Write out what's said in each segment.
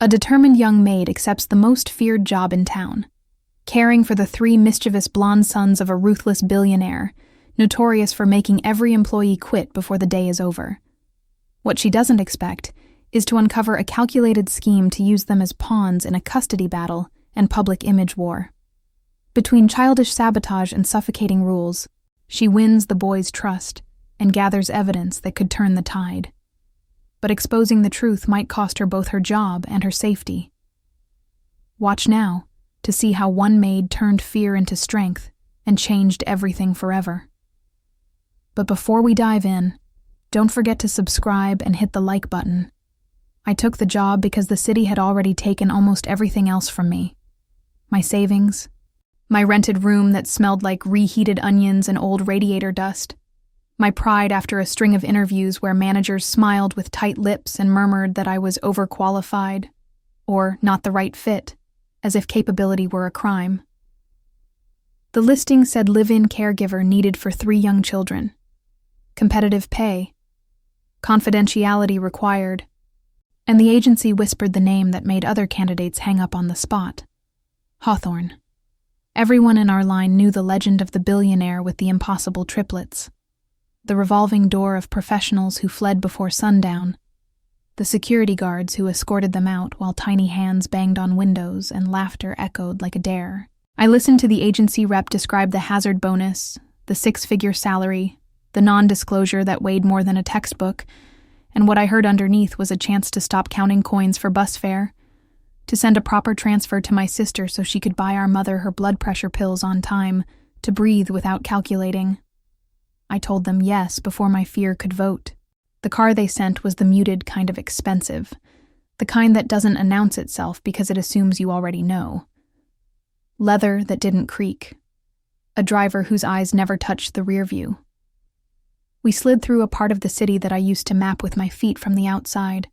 A determined young maid accepts the most feared job in town, caring for the 3 mischievous blonde sons of a ruthless billionaire, notorious for making every employee quit before the day is over. What she doesn't expect is to uncover a calculated scheme to use them as pawns in a custody battle and public image war. Between childish sabotage and suffocating rules, she wins the boys' trust and gathers evidence that could turn the tide. But exposing the truth might cost her both her job and her safety. Watch now to see how one maid turned fear into strength and changed everything forever. But before we dive in, don't forget to subscribe and hit the like button. I took the job because the city had already taken almost everything else from me. My savings, my rented room that smelled like reheated onions and old radiator dust, my pride after a string of interviews where managers smiled with tight lips and murmured that I was overqualified, or not the right fit, as if capability were a crime. The listing said live-in caregiver needed for 3 young children. Competitive pay. Confidentiality required. And the agency whispered the name that made other candidates hang up on the spot. Hawthorne. Everyone in our line knew the legend of the billionaire with the impossible triplets. The revolving door of professionals who fled before sundown. The security guards who escorted them out while tiny hands banged on windows and laughter echoed like a dare. I listened to the agency rep describe the hazard bonus, the 6-figure salary, the non-disclosure that weighed more than a textbook, and what I heard underneath was a chance to stop counting coins for bus fare, to send a proper transfer to my sister so she could buy our mother her blood pressure pills on time, to breathe without calculating. I told them yes before my fear could vote. The car they sent was the muted kind of expensive, the kind that doesn't announce itself because it assumes you already know. Leather that didn't creak. A driver whose eyes never touched the rear view. We slid through a part of the city that I used to map with my feet from the outside.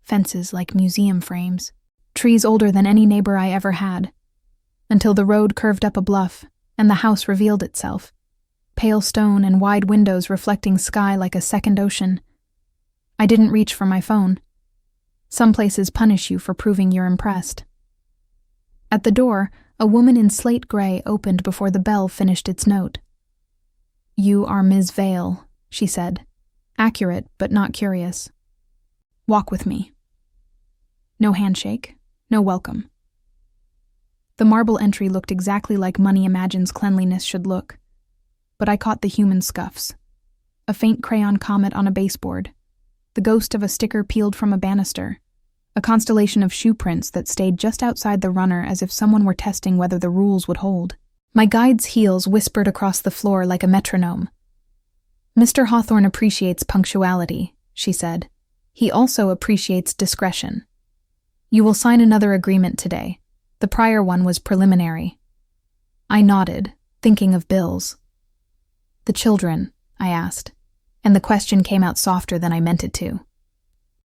Fences like museum frames. Trees older than any neighbor I ever had. Until the road curved up a bluff, and the house revealed itself. Pale stone and wide windows reflecting sky like a second ocean. I didn't reach for my phone. Some places punish you for proving you're impressed. At the door, a woman in slate gray opened before the bell finished its note. "You are Ms. Vale," she said, accurate but not curious. "Walk with me." No handshake, no welcome. The marble entry looked exactly like money imagines cleanliness should look, but I caught the human scuffs. A faint crayon comet on a baseboard, the ghost of a sticker peeled from a banister, a constellation of shoe prints that stayed just outside the runner as if someone were testing whether the rules would hold. My guide's heels whispered across the floor like a metronome. "Mr. Hawthorne appreciates punctuality," she said. "He also appreciates discretion. You will sign another agreement today. The prior one was preliminary." I nodded, thinking of bills. "The children?" I asked, and the question came out softer than I meant it to.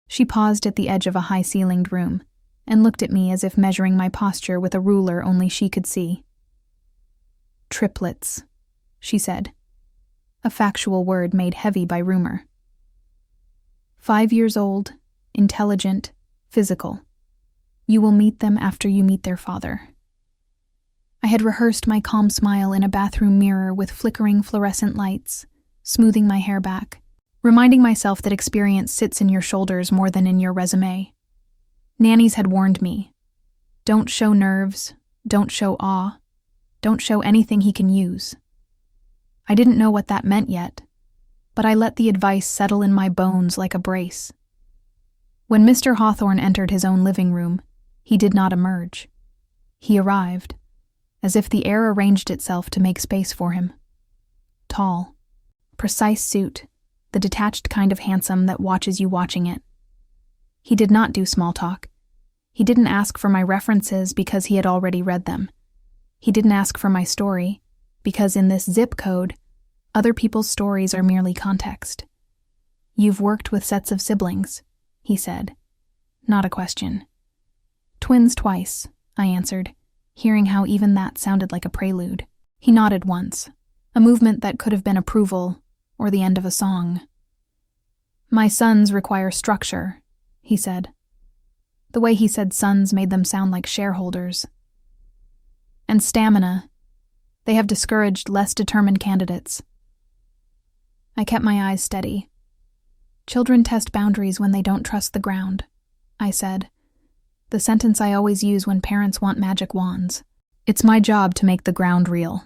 She paused at the edge of a high-ceilinged room and looked at me as if measuring my posture with a ruler only she could see. "Triplets," she said, a factual word made heavy by rumor. 5 years old, intelligent, physical. You will meet them after you meet their father. I had rehearsed my calm smile in a bathroom mirror with flickering fluorescent lights, smoothing my hair back, reminding myself that experience sits in your shoulders more than in your resume. Nannies had warned me. Don't show nerves, don't show awe, don't show anything he can use. I didn't know what that meant yet, but I let the advice settle in my bones like a brace. When Mr. Hawthorne entered his own living room, he did not emerge. He arrived, as if the air arranged itself to make space for him. Tall, precise suit, the detached kind of handsome that watches you watching it. He did not do small talk. He didn't ask for my references because he had already read them. He didn't ask for my story, because in this zip code, other people's stories are merely context. "You've worked with sets of siblings," he said. Not a question. "Twins twice," I answered, hearing how even that sounded like a prelude. He nodded once, a movement that could have been approval or the end of a song. "My sons require structure," he said. The way he said sons made them sound like shareholders. And stamina. They have discouraged less determined candidates. I kept my eyes steady. Children test boundaries when they don't trust the ground, I said. The sentence I always use when parents want magic wands. It's my job to make the ground real.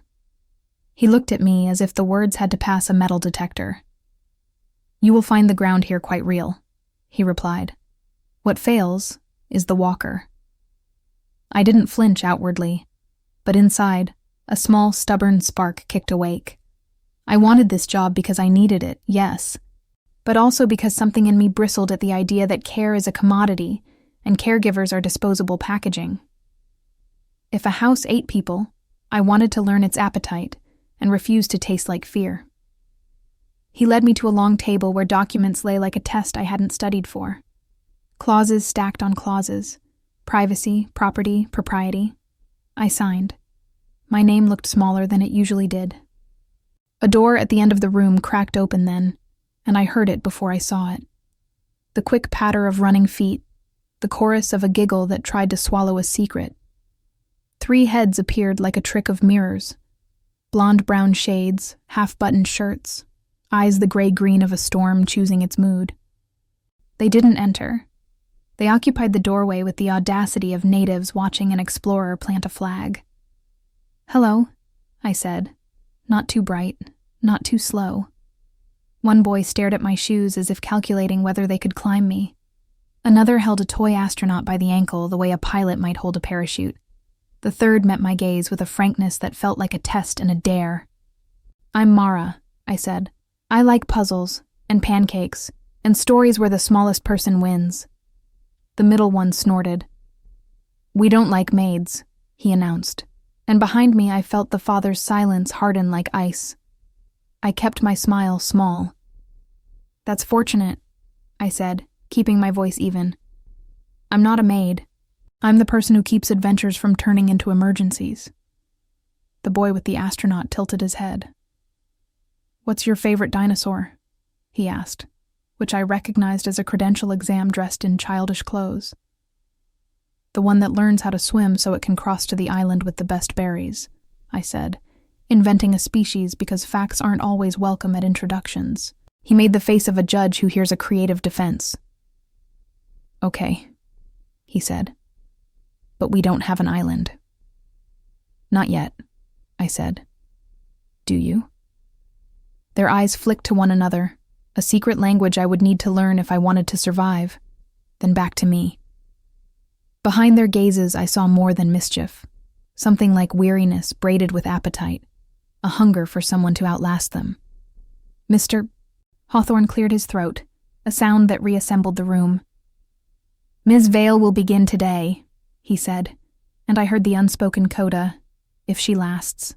He looked at me as if the words had to pass a metal detector. You will find the ground here quite real, he replied. What fails is the walker. I didn't flinch outwardly, but inside, a small, stubborn spark kicked awake. I wanted this job because I needed it, yes, but also because something in me bristled at the idea that care is a commodity and caregivers are disposable packaging. If a house ate people, I wanted to learn its appetite and refuse to taste like fear. He led me to a long table where documents lay like a test I hadn't studied for. Clauses stacked on clauses. Privacy, property, propriety. I signed. My name looked smaller than it usually did. A door at the end of the room cracked open then, and I heard it before I saw it. The quick patter of running feet, the chorus of a giggle that tried to swallow a secret. 3 heads appeared like a trick of mirrors. Blonde-brown shades, half-buttoned shirts, eyes the gray-green of a storm choosing its mood. They didn't enter. They occupied the doorway with the audacity of natives watching an explorer plant a flag. Hello, I said. Not too bright, not too slow. One boy stared at my shoes as if calculating whether they could climb me. Another held a toy astronaut by the ankle the way a pilot might hold a parachute. The third met my gaze with a frankness that felt like a test and a dare. I'm Mara, I said. I like puzzles, and pancakes, and stories where the smallest person wins. The middle one snorted. We don't like maids, he announced, and behind me I felt the father's silence harden like ice. I kept my smile small. That's fortunate, I said, keeping my voice even. I'm not a maid. I'm the person who keeps adventures from turning into emergencies. The boy with the astronaut tilted his head. What's your favorite dinosaur? He asked, which I recognized as a credential exam dressed in childish clothes. The one that learns how to swim so it can cross to the island with the best berries, I said, inventing a species because facts aren't always welcome at introductions. He made the face of a judge who hears a creative defense. Okay, he said. But we don't have an island. Not yet, I said. Do you? Their eyes flicked to one another, a secret language I would need to learn if I wanted to survive, then back to me. Behind their gazes I saw more than mischief, something like weariness braided with appetite, a hunger for someone to outlast them. Mr. Hawthorne cleared his throat, a sound that reassembled the room. Ms. Vale will begin today, he said, and I heard the unspoken coda, if she lasts.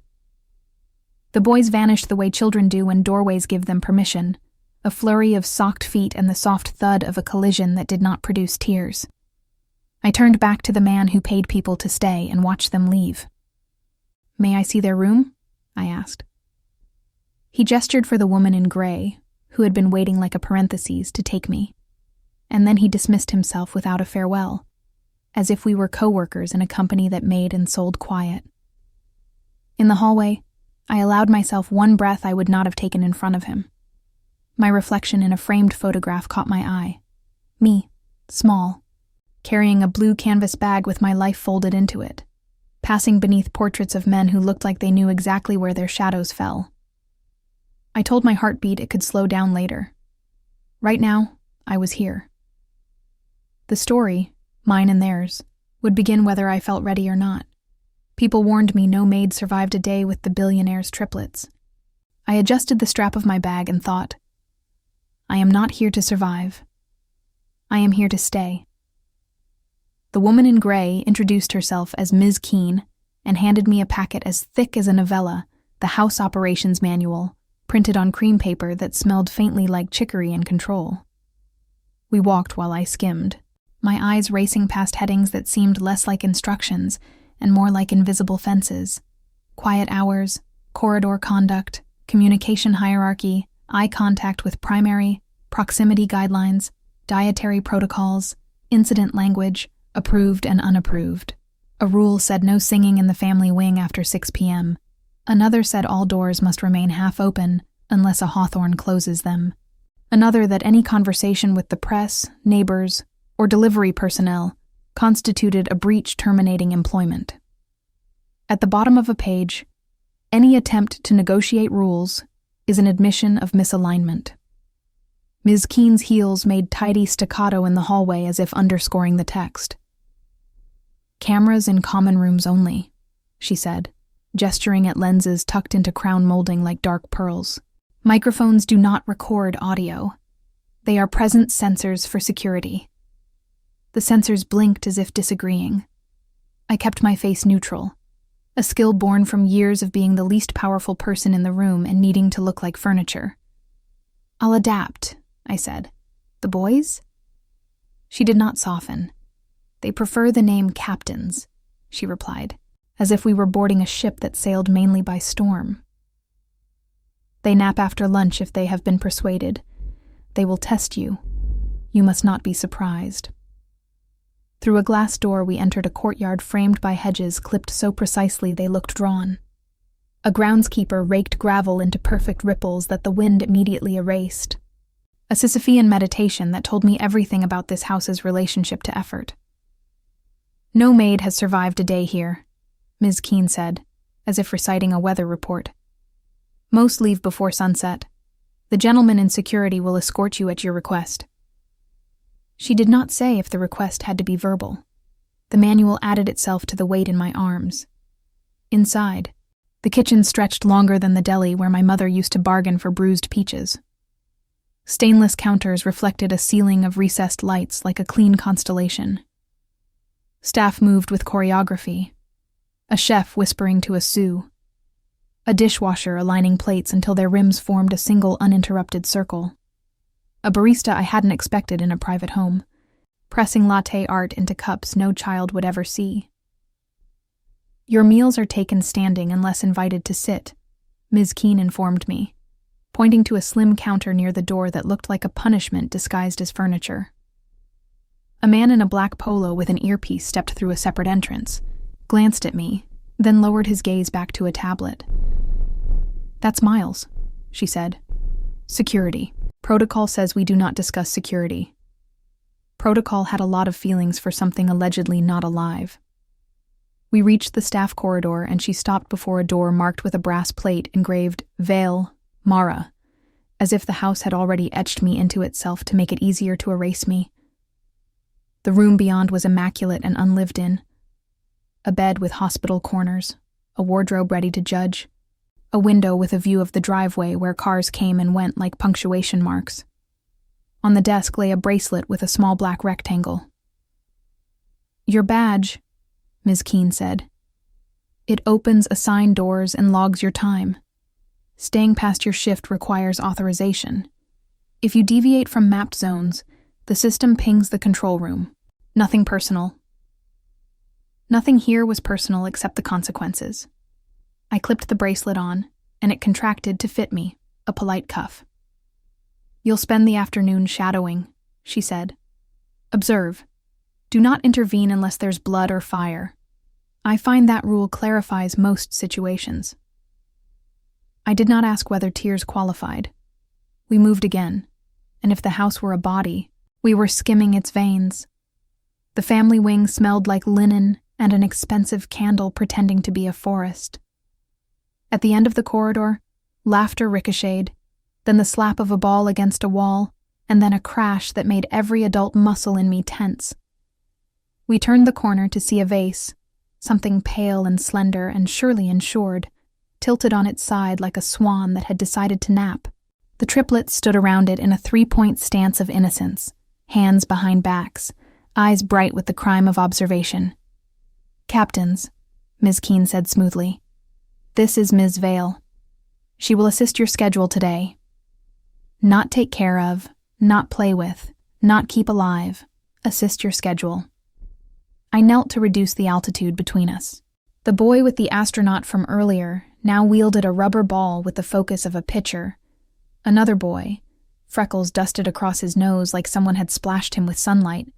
The boys vanished the way children do when doorways give them permission, a flurry of socked feet and the soft thud of a collision that did not produce tears. I turned back to the man who paid people to stay and watched them leave. May I see their room? I asked. He gestured for the woman in gray, who had been waiting like a parenthesis to take me, and then he dismissed himself without a farewell, as if we were co-workers in a company that made and sold quiet. In the hallway, I allowed myself one breath I would not have taken in front of him. My reflection in a framed photograph caught my eye. Me, small, carrying a blue canvas bag with my life folded into it, passing beneath portraits of men who looked like they knew exactly where their shadows fell. I told my heartbeat it could slow down later. Right now, I was here. The story, mine and theirs, would begin whether I felt ready or not. People warned me no maid survived a day with the Billionaire's triplets. I adjusted the strap of my bag and thought, I am not here to survive. I am here to stay. The woman in gray introduced herself as Ms. Keene and handed me a packet as thick as a novella, the House Operations Manual, printed on cream paper that smelled faintly like chicory and control. We walked while I skimmed, my eyes racing past headings that seemed less like instructions and more like invisible fences. Quiet hours, corridor conduct, communication hierarchy, eye contact with primary, proximity guidelines, dietary protocols, incident language, approved and unapproved. A rule said no singing in the family wing after 6 p.m. Another said all doors must remain half open unless a hawthorn closes them. Another that any conversation with the press, neighbors, or delivery personnel constituted a breach terminating employment. At the bottom of a page, any attempt to negotiate rules is an admission of misalignment. Ms. Keene's heels made tidy staccato in the hallway as if underscoring the text. "Cameras in common rooms only," she said, gesturing at lenses tucked into crown molding like dark pearls. "Microphones do not record audio. They are presence sensors for security." The sensors blinked as if disagreeing. I kept my face neutral, a skill born from years of being the least powerful person in the room and needing to look like furniture. "I'll adapt," I said. "The boys?" She did not soften. "They prefer the name captains," she replied, as if we were boarding a ship that sailed mainly by storm. "They nap after lunch if they have been persuaded. They will test you. You must not be surprised." Through a glass door we entered a courtyard framed by hedges clipped so precisely they looked drawn. A groundskeeper raked gravel into perfect ripples that the wind immediately erased. A Sisyphean meditation that told me everything about this house's relationship to effort. "No maid has survived a day here," Ms. Keene said, as if reciting a weather report. "Most leave before sunset. The gentleman in security will escort you at your request." She did not say if the request had to be verbal. The manual added itself to the weight in my arms. Inside, the kitchen stretched longer than the deli where my mother used to bargain for bruised peaches. Stainless counters reflected a ceiling of recessed lights like a clean constellation. Staff moved with choreography. A chef whispering to a sous. A dishwasher aligning plates until their rims formed a single uninterrupted circle. A barista I hadn't expected in a private home, pressing latte art into cups no child would ever see. "Your meals are taken standing unless invited to sit," Ms. Keene informed me, pointing to a slim counter near the door that looked like a punishment disguised as furniture. A man in a black polo with an earpiece stepped through a separate entrance, glanced at me, then lowered his gaze back to a tablet. "That's Miles," she said. "Security. Protocol says we do not discuss security." Protocol had a lot of feelings for something allegedly not alive. We reached the staff corridor and she stopped before a door marked with a brass plate engraved Vale, Mara, as if the house had already etched me into itself to make it easier to erase me. The room beyond was immaculate and unlived in. A bed with hospital corners, a wardrobe ready to judge, a window with a view of the driveway where cars came and went like punctuation marks. On the desk lay a bracelet with a small black rectangle. "Your badge," Ms. Keene said. "It opens assigned doors and logs your time. Staying past your shift requires authorization. If you deviate from mapped zones, the system pings the control room. Nothing personal." Nothing here was personal except the consequences. I clipped the bracelet on, and it contracted to fit me, a polite cuff. "You'll spend the afternoon shadowing," she said. "Observe. Do not intervene unless there's blood or fire. I find that rule clarifies most situations." I did not ask whether tears qualified. We moved again, and if the house were a body, we were skimming its veins. The family wing smelled like linen and an expensive candle pretending to be a forest. At the end of the corridor, laughter ricocheted, then the slap of a ball against a wall, and then a crash that made every adult muscle in me tense. We turned the corner to see a vase, something pale and slender and surely insured, tilted on its side like a swan that had decided to nap. The triplets stood around it in a three-point stance of innocence, hands behind backs, eyes bright with the crime of observation. "Captains," Ms. Keene said smoothly. "This is Ms. Vale. She will assist your schedule today. Not take care of, not play with, not keep alive. Assist your schedule." I knelt to reduce the altitude between us. The boy with the astronaut from earlier now wielded a rubber ball with the focus of a pitcher. Another boy, freckles dusted across his nose like someone had splashed him with sunlight,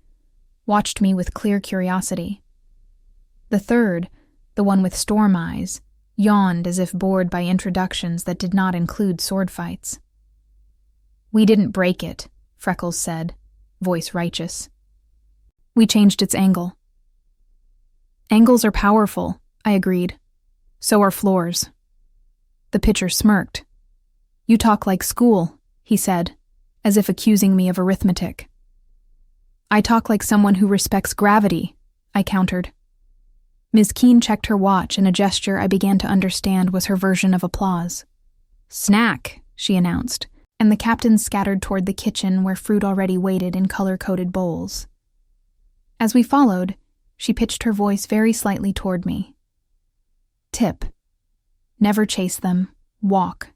watched me with clear curiosity. The third, the one with storm eyes, yawned as if bored by introductions that did not include sword fights. "We didn't break it," Freckles said, voice righteous. "We changed its angle." "Angles are powerful," I agreed. "So are floors." The pitcher smirked. "You talk like school," he said, as if accusing me of arithmetic. "I talk like someone who respects gravity," I countered. Ms. Keene checked her watch in a gesture I began to understand was her version of applause. "Snack," she announced, and the captain scattered toward the kitchen where fruit already waited in color-coded bowls. As we followed, she pitched her voice very slightly toward me. "Tip. Never chase them. Walk.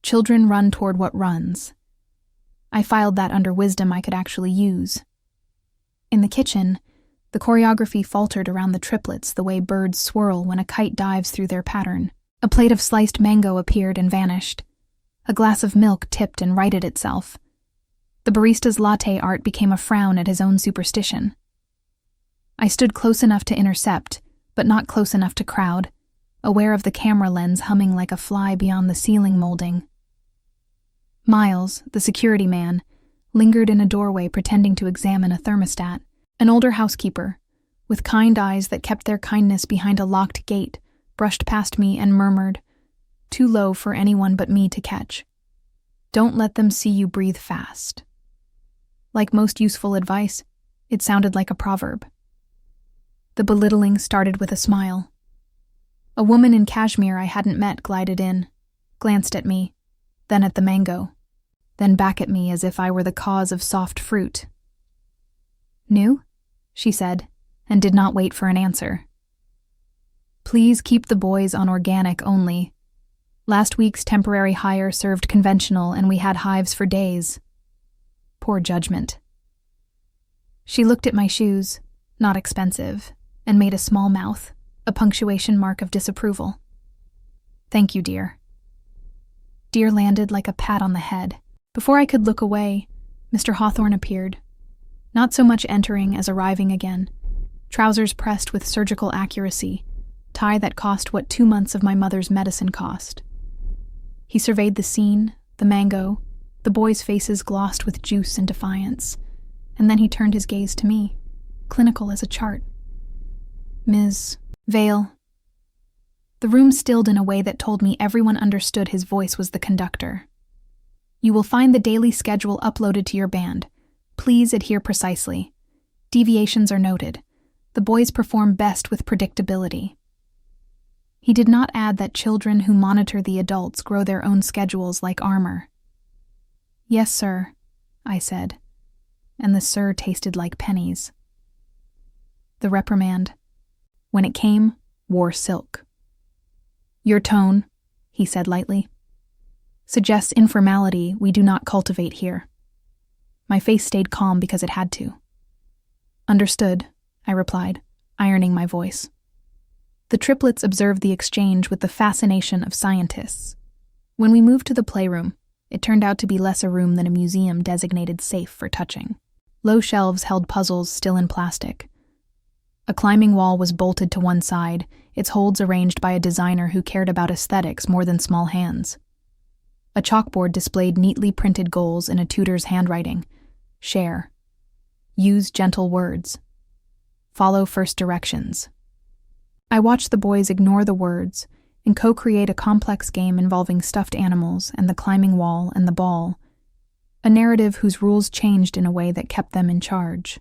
Children run toward what runs." I filed that under wisdom I could actually use. In the kitchen, the choreography faltered around the triplets the way birds swirl when a kite dives through their pattern. A plate of sliced mango appeared and vanished. A glass of milk tipped and righted itself. The barista's latte art became a frown at his own superstition. I stood close enough to intercept, but not close enough to crowd, aware of the camera lens humming like a fly beyond the ceiling molding. Miles, the security man, lingered in a doorway pretending to examine a thermostat. An older housekeeper, with kind eyes that kept their kindness behind a locked gate, brushed past me and murmured, too low for anyone but me to catch, "Don't let them see you breathe fast." Like most useful advice, it sounded like a proverb. The belittling started with a smile. A woman in cashmere I hadn't met glided in, glanced at me, then at the mango, then back at me as if I were the cause of soft fruit. "New?" she said, and did not wait for an answer. "Please keep the boys on organic only. Last week's temporary hire served conventional and we had hives for days. Poor judgment." She looked at my shoes, not expensive, and made a small mouth, a punctuation mark of disapproval. "Thank you, dear." Dear landed like a pat on the head. Before I could look away, Mr. Hawthorne appeared, not so much entering as arriving again, trousers pressed with surgical accuracy, tie that cost what 2 months of my mother's medicine cost. He surveyed the scene, the mango, the boys' faces glossed with juice and defiance, and then he turned his gaze to me, clinical as a chart. "Ms. Vale." The room stilled in a way that told me everyone understood his voice was the conductor. "You will find the daily schedule uploaded to your band. Please adhere precisely. Deviations are noted. The boys perform best with predictability." He did not add that children who monitor the adults grow their own schedules like armor. "Yes, sir," I said, and the sir tasted like pennies. The reprimand, when it came, wore silk. "Your tone," he said lightly, "suggests informality we do not cultivate here." My face stayed calm because it had to. "Understood," I replied, ironing my voice. The triplets observed the exchange with the fascination of scientists. When we moved to the playroom, it turned out to be less a room than a museum designated safe for touching. Low shelves held puzzles still in plastic. A climbing wall was bolted to one side, its holds arranged by a designer who cared about aesthetics more than small hands. A chalkboard displayed neatly printed goals in a tutor's handwriting. Share. Use gentle words. Follow first directions. I watched the boys ignore the words and co-create a complex game involving stuffed animals and the climbing wall and the ball, a narrative whose rules changed in a way that kept them in charge.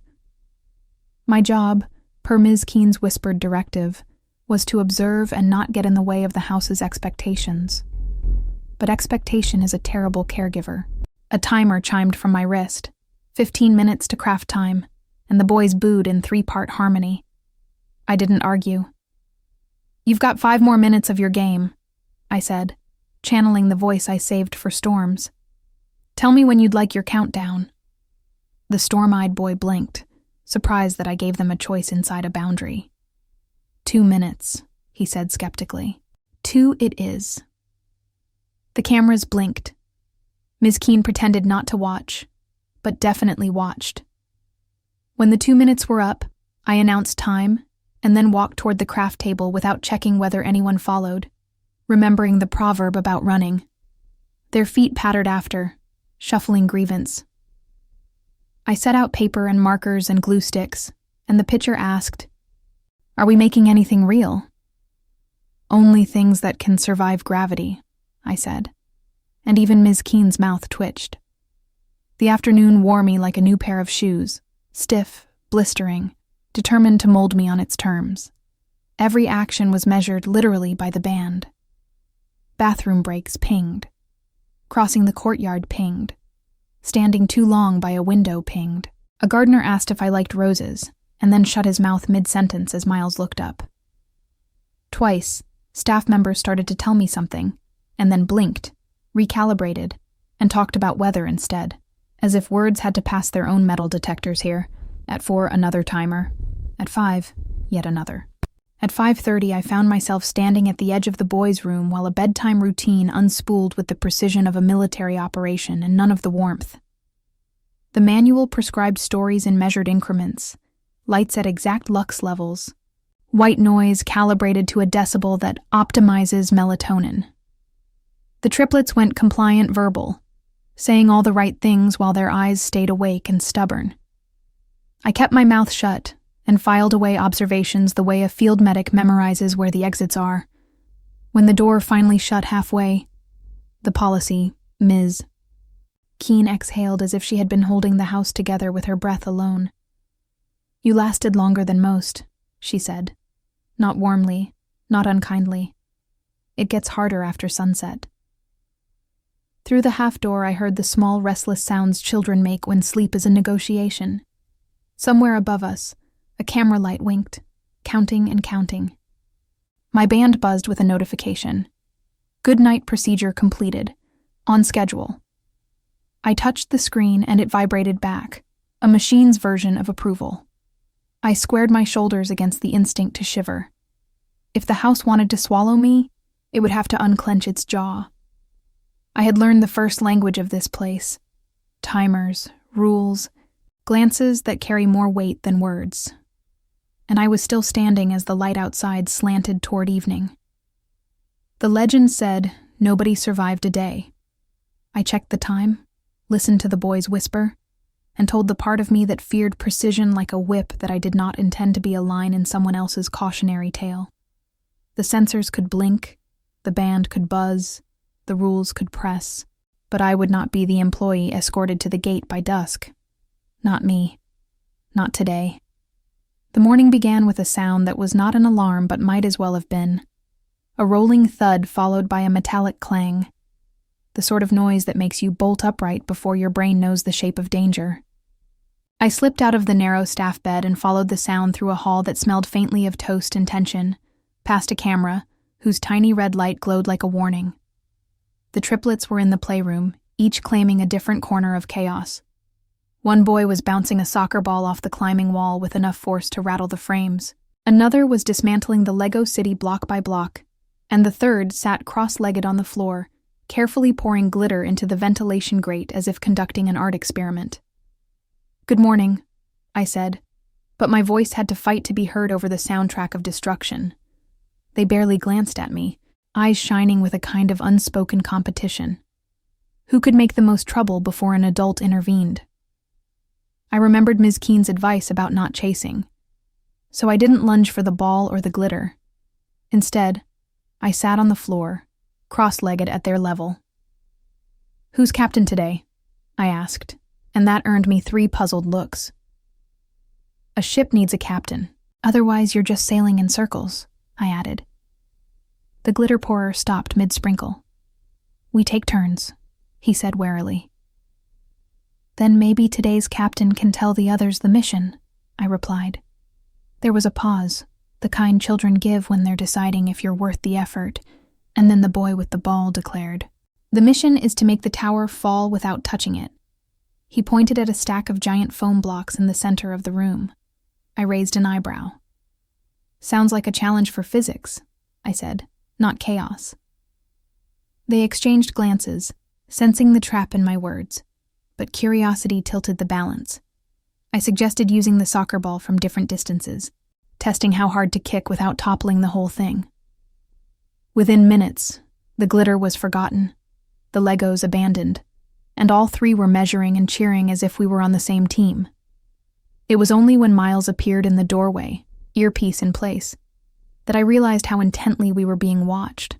My job, per Ms. Keene's whispered directive, was to observe and not get in the way of the house's expectations. But expectation is a terrible caregiver. A timer chimed from my wrist. 15 minutes to craft time, and the boys booed in 3-part harmony. I didn't argue. "You've got 5 more minutes of your game," I said, channeling the voice I saved for storms. "Tell me when you'd like your countdown." The storm-eyed boy blinked, surprised that I gave them a choice inside a boundary. 2 minutes, he said skeptically. 2 it is. The cameras blinked. Ms. Keene pretended not to watch, but definitely watched. When the 2 minutes were up, I announced time and then walked toward the craft table without checking whether anyone followed, remembering the proverb about running. Their feet pattered after, shuffling grievance. I set out paper and markers and glue sticks, and the pitcher asked, "Are we making anything real?" "Only things that can survive gravity," I said, and even Ms. Keene's mouth twitched. The afternoon wore me like a new pair of shoes, stiff, blistering, determined to mold me on its terms. Every action was measured literally by the band. Bathroom breaks pinged. Crossing the courtyard pinged. Standing too long by a window pinged. A gardener asked if I liked roses, and then shut his mouth mid-sentence as Miles looked up. Twice, staff members started to tell me something, and then blinked, recalibrated, and talked about weather instead, as if words had to pass their own metal detectors here. At 4, another timer. At 5, yet another. At 5:30, I found myself standing at the edge of the boys' room while a bedtime routine unspooled with the precision of a military operation and none of the warmth. The manual prescribed stories in measured increments, lights at exact lux levels, white noise calibrated to a decibel that optimizes melatonin. The triplets went compliant verbal, saying all the right things while their eyes stayed awake and stubborn. I kept my mouth shut and filed away observations the way a field medic memorizes where the exits are. When the door finally shut halfway, the policy, Ms. Keene exhaled as if she had been holding the house together with her breath alone. "You lasted longer than most," she said. Not warmly, not unkindly. "It gets harder after sunset." Through the half door I heard the small restless sounds children make when sleep is a negotiation. Somewhere above us, a camera light winked, counting and counting. My band buzzed with a notification. Good night procedure completed. On schedule. I touched the screen and it vibrated back, a machine's version of approval. I squared my shoulders against the instinct to shiver. If the house wanted to swallow me, it would have to unclench its jaw. I had learned the first language of this place. Timers, rules, glances that carry more weight than words. And I was still standing as the light outside slanted toward evening. The legend said nobody survived a day. I checked the time, listened to the boys whisper, and told the part of me that feared precision like a whip that I did not intend to be a line in someone else's cautionary tale. The sensors could blink, the band could buzz, the rules could press, but I would not be the employee escorted to the gate by dusk. Not me. Not today. The morning began with a sound that was not an alarm but might as well have been. A rolling thud followed by a metallic clang. The sort of noise that makes you bolt upright before your brain knows the shape of danger. I slipped out of the narrow staff bed and followed the sound through a hall that smelled faintly of toast and tension, past a camera, whose tiny red light glowed like a warning. The triplets were in the playroom, each claiming a different corner of chaos. One boy was bouncing a soccer ball off the climbing wall with enough force to rattle the frames. Another was dismantling the Lego city block by block, and the third sat cross-legged on the floor, carefully pouring glitter into the ventilation grate as if conducting an art experiment. "Good morning," I said, but my voice had to fight to be heard over the soundtrack of destruction. They barely glanced at me, eyes shining with a kind of unspoken competition. Who could make the most trouble before an adult intervened? I remembered Ms. Keene's advice about not chasing, so I didn't lunge for the ball or the glitter. Instead, I sat on the floor, cross-legged at their level. "Who's captain today?" I asked, and that earned me 3 puzzled looks. "A ship needs a captain, otherwise you're just sailing in circles," I added. The glitter pourer stopped mid-sprinkle. "We take turns," he said warily. "Then maybe today's captain can tell the others the mission," I replied. There was a pause, the kind children give when they're deciding if you're worth the effort, and then the boy with the ball declared, "The mission is to make the tower fall without touching it." He pointed at a stack of giant foam blocks in the center of the room. I raised an eyebrow. "Sounds like a challenge for physics," I said, "not chaos." They exchanged glances, sensing the trap in my words, but curiosity tilted the balance. I suggested using the soccer ball from different distances, testing how hard to kick without toppling the whole thing. Within minutes, the glitter was forgotten, the Legos abandoned, and all three were measuring and cheering as if we were on the same team. It was only when Miles appeared in the doorway, earpiece in place, that I realized how intently we were being watched.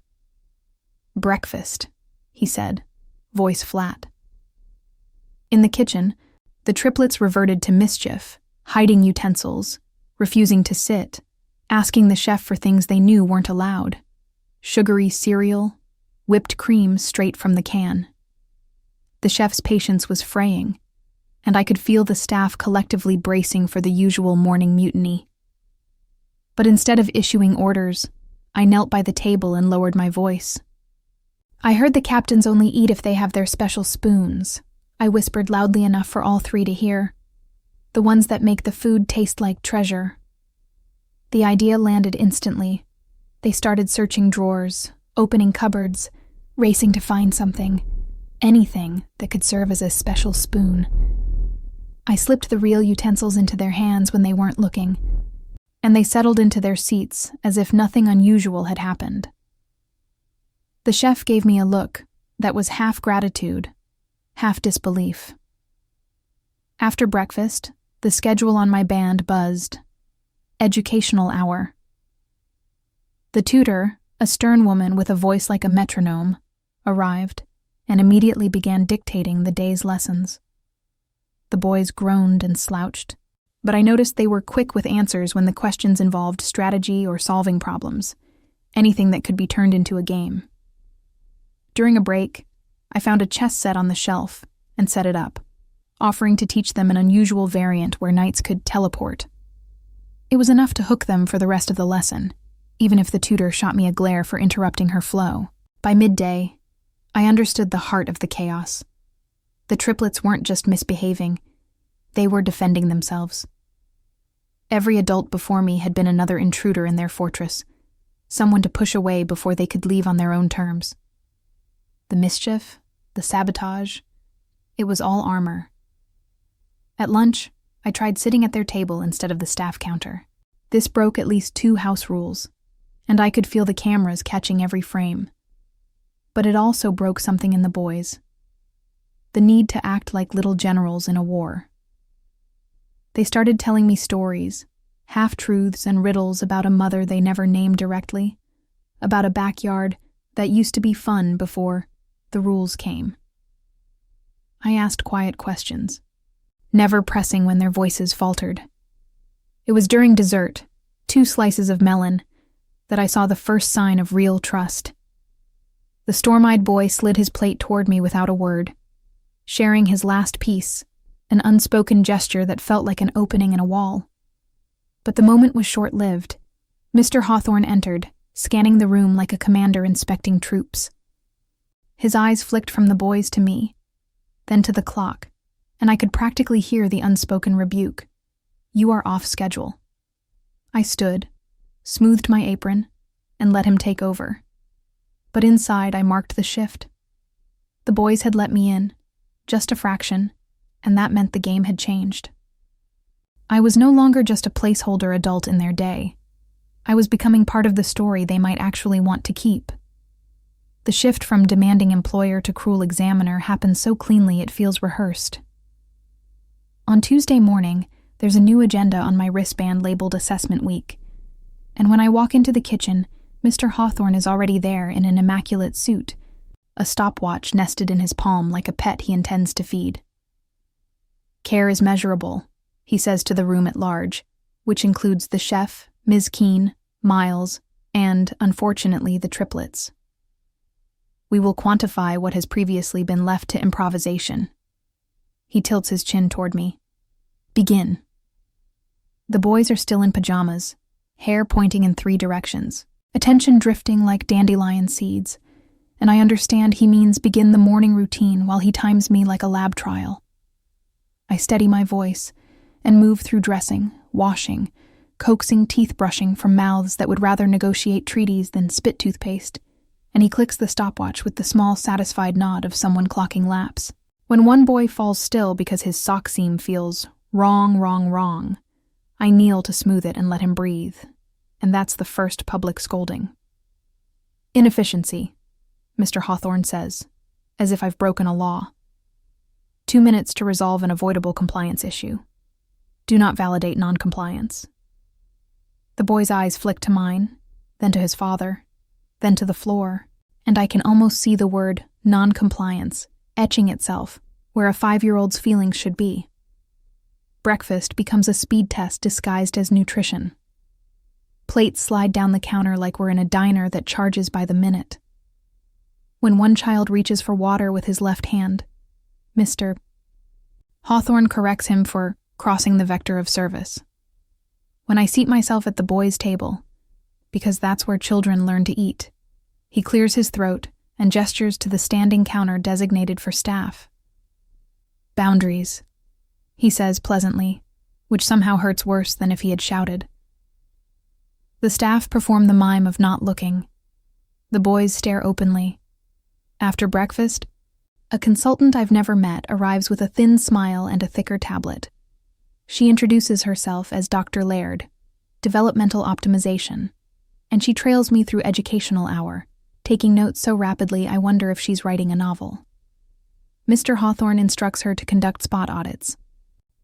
"Breakfast," he said, voice flat. In the kitchen, the triplets reverted to mischief, hiding utensils, refusing to sit, asking the chef for things they knew weren't allowed. Sugary cereal, whipped cream straight from the can. The chef's patience was fraying, and I could feel the staff collectively bracing for the usual morning mutiny. But instead of issuing orders, I knelt by the table and lowered my voice. "I heard the captains only eat if they have their special spoons," I whispered loudly enough for all three to hear. "The ones that make the food taste like treasure." The idea landed instantly. They started searching drawers, opening cupboards, racing to find something, anything that could serve as a special spoon. I slipped the real utensils into their hands when they weren't looking, and they settled into their seats as if nothing unusual had happened. The chef gave me a look that was half gratitude, half disbelief. After breakfast, the schedule on my band buzzed. Educational hour. The tutor, a stern woman with a voice like a metronome, arrived and immediately began dictating the day's lessons. The boys groaned and slouched, but I noticed they were quick with answers when the questions involved strategy or solving problems, anything that could be turned into a game. During a break, I found a chess set on the shelf and set it up, offering to teach them an unusual variant where knights could teleport. It was enough to hook them for the rest of the lesson, even if the tutor shot me a glare for interrupting her flow. By midday, I understood the heart of the chaos. The triplets weren't just misbehaving, they were defending themselves. Every adult before me had been another intruder in their fortress, someone to push away before they could leave on their own terms. The mischief, the sabotage, it was all armor. At lunch, I tried sitting at their table instead of the staff counter. This broke at least 2 house rules, and I could feel the cameras catching every frame. But it also broke something in the boys. The need to act like little generals in a war. They started telling me stories, half-truths and riddles about a mother they never named directly, about a backyard that used to be fun before the rules came. I asked quiet questions, never pressing when their voices faltered. It was during dessert, 2 slices of melon, that I saw the first sign of real trust. The storm-eyed boy slid his plate toward me without a word, sharing his last piece, an unspoken gesture that felt like an opening in a wall. But the moment was short-lived. Mr. Hawthorne entered, scanning the room like a commander inspecting troops. His eyes flicked from the boys to me, then to the clock, and I could practically hear the unspoken rebuke. "You are off schedule." I stood, smoothed my apron, and let him take over. But inside I marked the shift. The boys had let me in, just a fraction, and that meant the game had changed. I was no longer just a placeholder adult in their day. I was becoming part of the story they might actually want to keep. The shift from demanding employer to cruel examiner happened so cleanly it feels rehearsed. On Tuesday morning, there's a new agenda on my wristband labeled Assessment Week, and when I walk into the kitchen, Mr. Hawthorne is already there in an immaculate suit, a stopwatch nested in his palm like a pet he intends to feed. "Care is measurable," he says to the room at large, which includes the chef, Ms. Keene, Miles, and, unfortunately, the triplets. "We will quantify what has previously been left to improvisation." He tilts his chin toward me. "Begin." The boys are still in pajamas, hair pointing in 3 directions, attention drifting like dandelion seeds, and I understand he means begin the morning routine while he times me like a lab trial. I steady my voice and move through dressing, washing, coaxing teeth brushing from mouths that would rather negotiate treaties than spit toothpaste, and he clicks the stopwatch with the small satisfied nod of someone clocking laps. When one boy falls still because his sock seam feels Wrong, wrong, wrong. I kneel to smooth it and let him breathe. And that's the first public scolding. Inefficiency, Mr. Hawthorne says, as if I've broken a law. 2 minutes to resolve an avoidable compliance issue. Do not validate non-compliance. The boy's eyes flick to mine, then to his father, then to the floor, and I can almost see the word non-compliance etching itself where a 5-year-old's feelings should be. Breakfast becomes a speed test disguised as nutrition. Plates slide down the counter like we're in a diner that charges by the minute. When one child reaches for water with his left hand, Mr. Hawthorne corrects him for crossing the vector of service. When I seat myself at the boys' table, because that's where children learn to eat, he clears his throat and gestures to the standing counter designated for staff. Boundaries, he says pleasantly, which somehow hurts worse than if he had shouted. The staff perform the mime of not looking. The boys stare openly. After breakfast, a consultant I've never met arrives with a thin smile and a thicker tablet. She introduces herself as Dr. Laird, Developmental Optimization, and she trails me through educational hour, taking notes so rapidly I wonder if she's writing a novel. Mr. Hawthorne instructs her to conduct spot audits.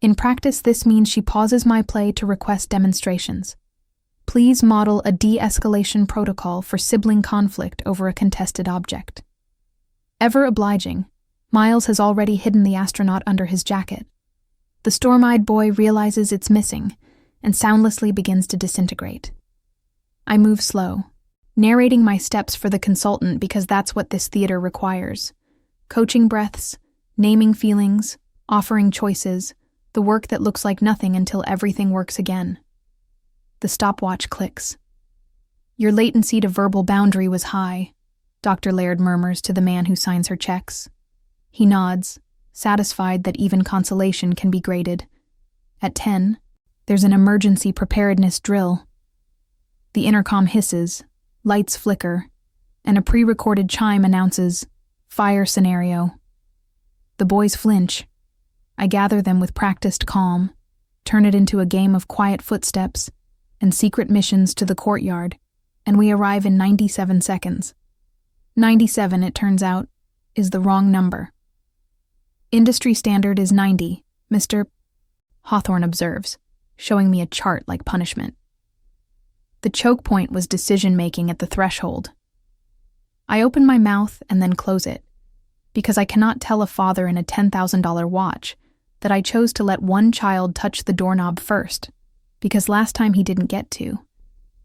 In practice, this means she pauses my play to request demonstrations. Please model a de-escalation protocol for sibling conflict over a contested object. Ever obliging, Miles has already hidden the astronaut under his jacket. The storm-eyed boy realizes it's missing and soundlessly begins to disintegrate. I move slow, narrating my steps for the consultant because that's what this theater requires. Coaching breaths, naming feelings, offering choices, the work that looks like nothing until everything works again. The stopwatch clicks. Your latency to verbal boundary was high, Dr. Laird murmurs to the man who signs her checks. He nods, satisfied that even consolation can be graded. At 10, there's an emergency preparedness drill. The intercom hisses, lights flicker, and a pre-recorded chime announces, fire scenario. The boys flinch. I gather them with practiced calm, turn it into a game of quiet footsteps and secret missions to the courtyard, and we arrive in 97 seconds. 97, it turns out, is the wrong number. Industry standard is 90, Mr. Hawthorne observes, showing me a chart like punishment. The choke point was decision-making at the threshold. I open my mouth and then close it, because I cannot tell a father in a $10,000 watch that I chose to let one child touch the doorknob first, because last time he didn't get to,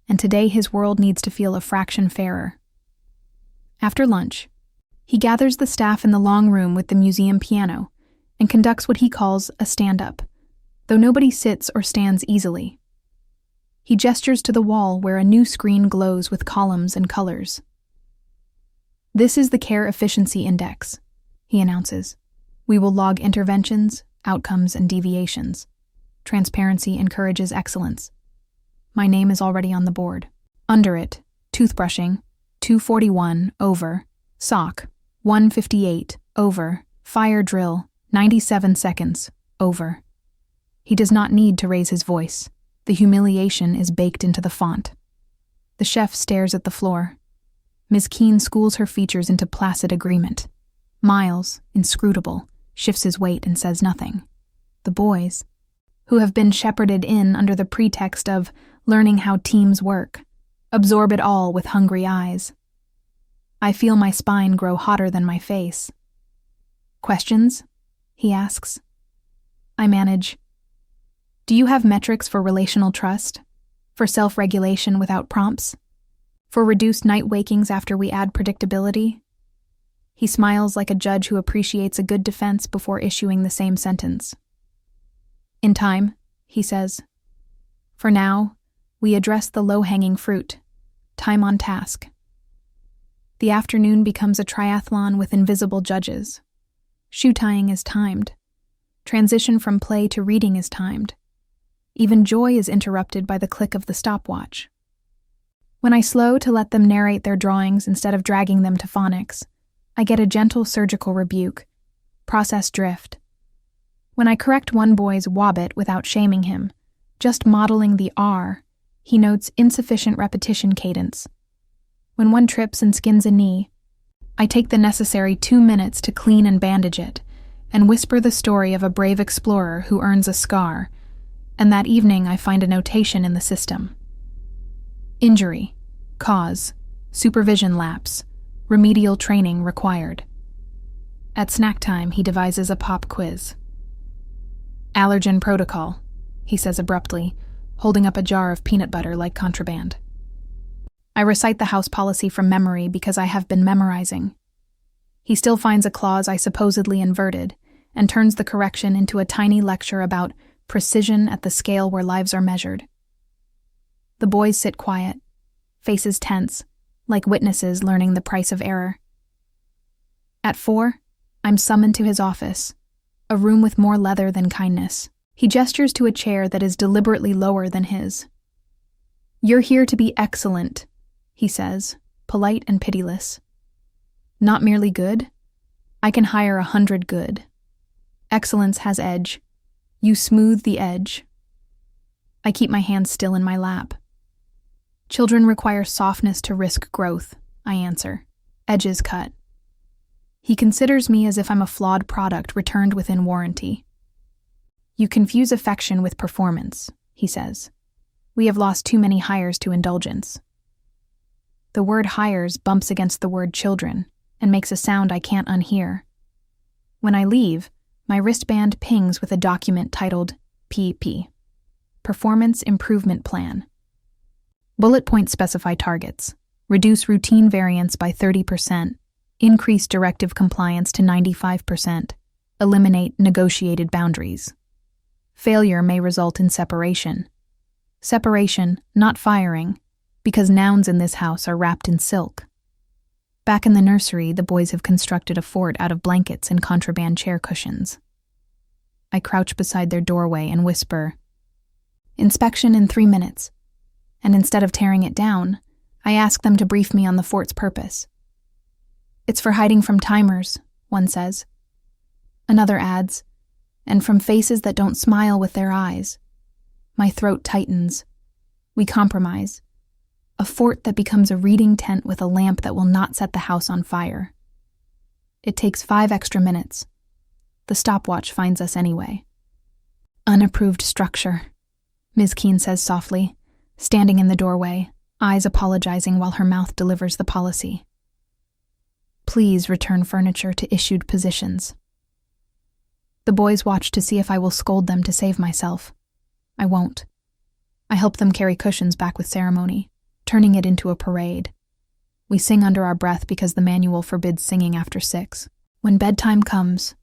and today his world needs to feel a fraction fairer. After lunch, he gathers the staff in the long room with the museum piano and conducts what he calls a stand-up, though nobody sits or stands easily. He gestures to the wall where a new screen glows with columns and colors. This is the Care Efficiency Index, he announces. We will log interventions, outcomes, and deviations. Transparency encourages excellence. My name is already on the board. Under it, toothbrushing, 241, over, sock, 158, over, fire drill, 97 seconds, over. He does not need to raise his voice. The humiliation is baked into the font. The chef stares at the floor. Ms. Keene schools her features into placid agreement. Miles, inscrutable, shifts his weight and says nothing. The boys, who have been shepherded in under the pretext of learning how teams work, absorb it all with hungry eyes. I feel my spine grow hotter than my face. Questions? He asks. I manage. Do you have metrics for relational trust? For self-regulation without prompts? For reduced night wakings after we add predictability? He smiles like a judge who appreciates a good defense before issuing the same sentence. In time, he says. For now, we address the low-hanging fruit, time on task. The afternoon becomes a triathlon with invisible judges. Shoe tying is timed. Transition from play to reading is timed. Even joy is interrupted by the click of the stopwatch. When I slow to let them narrate their drawings instead of dragging them to phonics, I get a gentle surgical rebuke. Process drift. When I correct one boy's wobbit without shaming him, just modeling the R, he notes insufficient repetition cadence. When one trips and skins a knee, I take the necessary 2 minutes to clean and bandage it, and whisper the story of a brave explorer who earns a scar, and that evening I find a notation in the system. Injury, cause, supervision lapse, remedial training required. At snack time, he devises a pop quiz. Allergen protocol, he says abruptly, holding up a jar of peanut butter like contraband. I recite the house policy from memory because I have been memorizing. He still finds a clause I supposedly inverted and turns the correction into a tiny lecture about precision at the scale where lives are measured. The boys sit quiet, faces tense, like witnesses learning the price of error. At 4, I'm summoned to his office, a room with more leather than kindness. He gestures to a chair that is deliberately lower than his. "You're here to be excellent," he says, polite and pitiless. "Not merely good? I can hire 100 good. Excellence has edge. You smooth the edge." I keep my hands still in my lap. "Children require softness to risk growth," I answer. "Edges cut." He considers me as if I'm a flawed product returned within warranty. "You confuse affection with performance," he says. "We have lost too many hires to indulgence." The word hires bumps against the word children and makes a sound I can't unhear. When I leave, my wristband pings with a document titled PP, Performance Improvement Plan. Bullet points specify targets: reduce routine variance by 30%, increase directive compliance to 95%, eliminate negotiated boundaries. Failure may result in separation. Separation, not firing, because nouns in this house are wrapped in silk. Back in the nursery, the boys have constructed a fort out of blankets and contraband chair cushions. I crouch beside their doorway and whisper, "Inspection in 3 minutes." And instead of tearing it down, I ask them to brief me on the fort's purpose. "It's for hiding from timers," one says. Another adds, "and from faces that don't smile with their eyes." My throat tightens. We compromise. A fort that becomes a reading tent with a lamp that will not set the house on fire. It takes 5 extra minutes. The stopwatch finds us anyway. "Unapproved structure," Ms. Keene says softly, standing in the doorway, eyes apologizing while her mouth delivers the policy. "Please return furniture to issued positions." The boys watch to see if I will scold them to save myself. I won't. I help them carry cushions back with ceremony, turning it into a parade. We sing under our breath because the manual forbids singing after 6. When bedtime comes,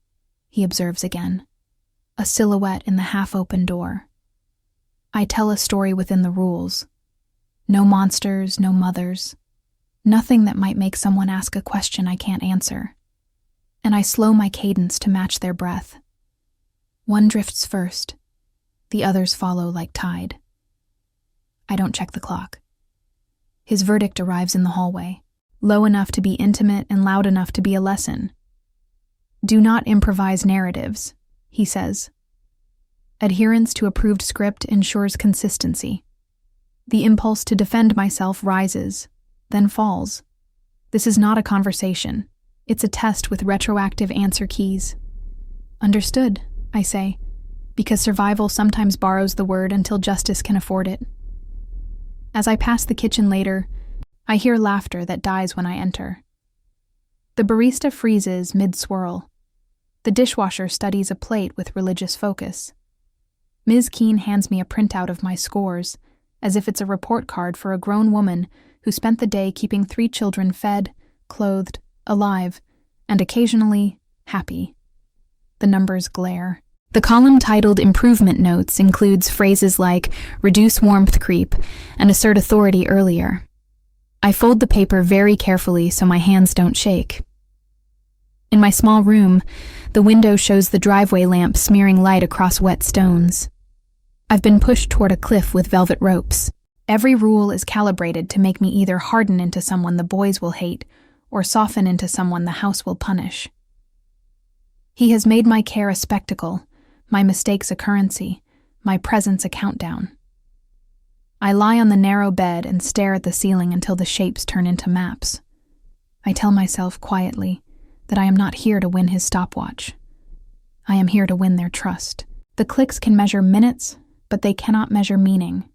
he observes again, a silhouette in the half-open door. I tell a story within the rules. No monsters, no mothers. Nothing that might make someone ask a question I can't answer. And I slow my cadence to match their breath. One drifts first. The others follow like tide. I don't check the clock. His verdict arrives in the hallway, low enough to be intimate and loud enough to be a lesson. "Do not improvise narratives," he says. Adherence to approved script ensures consistency. The impulse to defend myself rises, then falls. This is not a conversation. It's a test with retroactive answer keys. "Understood," I say, because survival sometimes borrows the word until justice can afford it. As I pass the kitchen later, I hear laughter that dies when I enter. The barista freezes mid-swirl. The dishwasher studies a plate with religious focus. Ms. Keene hands me a printout of my scores, as if it's a report card for a grown woman who spent the day keeping 3 children fed, clothed, alive, and occasionally happy. The numbers glare. The column titled Improvement Notes includes phrases like reduce warmth creep and assert authority earlier. I fold the paper very carefully so my hands don't shake. In my small room, the window shows the driveway lamp smearing light across wet stones. I've been pushed toward a cliff with velvet ropes. Every rule is calibrated to make me either harden into someone the boys will hate or soften into someone the house will punish. He has made my care a spectacle, my mistakes a currency, my presence a countdown. I lie on the narrow bed and stare at the ceiling until the shapes turn into maps. I tell myself quietly that I am not here to win his stopwatch. I am here to win their trust. The clicks can measure minutes, but they cannot measure meaning.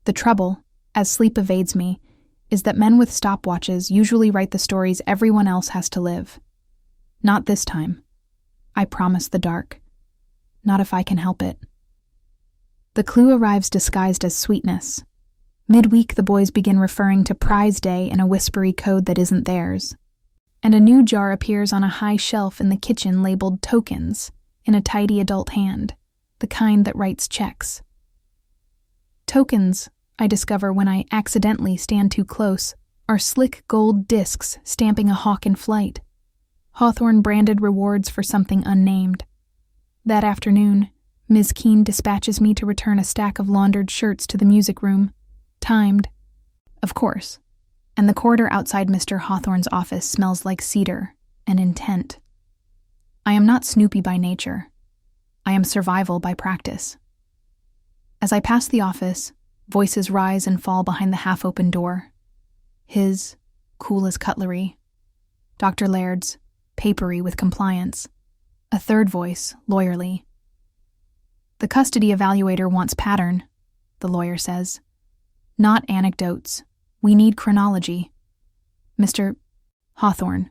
The trouble, as sleep evades me, is that men with stopwatches usually write the stories everyone else has to live. Not this time. I promise the dark. Not if I can help it. The clue arrives disguised as sweetness. Midweek, the boys begin referring to Prize Day in a whispery code that isn't theirs. And a new jar appears on a high shelf in the kitchen labeled Tokens in a tidy adult hand, the kind that writes checks. Tokens, I discover when I accidentally stand too close, are slick gold discs stamping a hawk in flight. Hawthorne-branded rewards for something unnamed. That afternoon, Ms. Keene dispatches me to return a stack of laundered shirts to the music room, timed, of course, and the corridor outside Mr. Hawthorne's office smells like cedar and intent. I am not Snoopy by nature. I am survival by practice. As I pass the office, voices rise and fall behind the half-open door. His, cool as cutlery. Dr. Laird's, papery with compliance. A third voice, lawyerly. The custody evaluator wants pattern, the lawyer says. Not anecdotes. We need chronology. Mr. Hawthorne,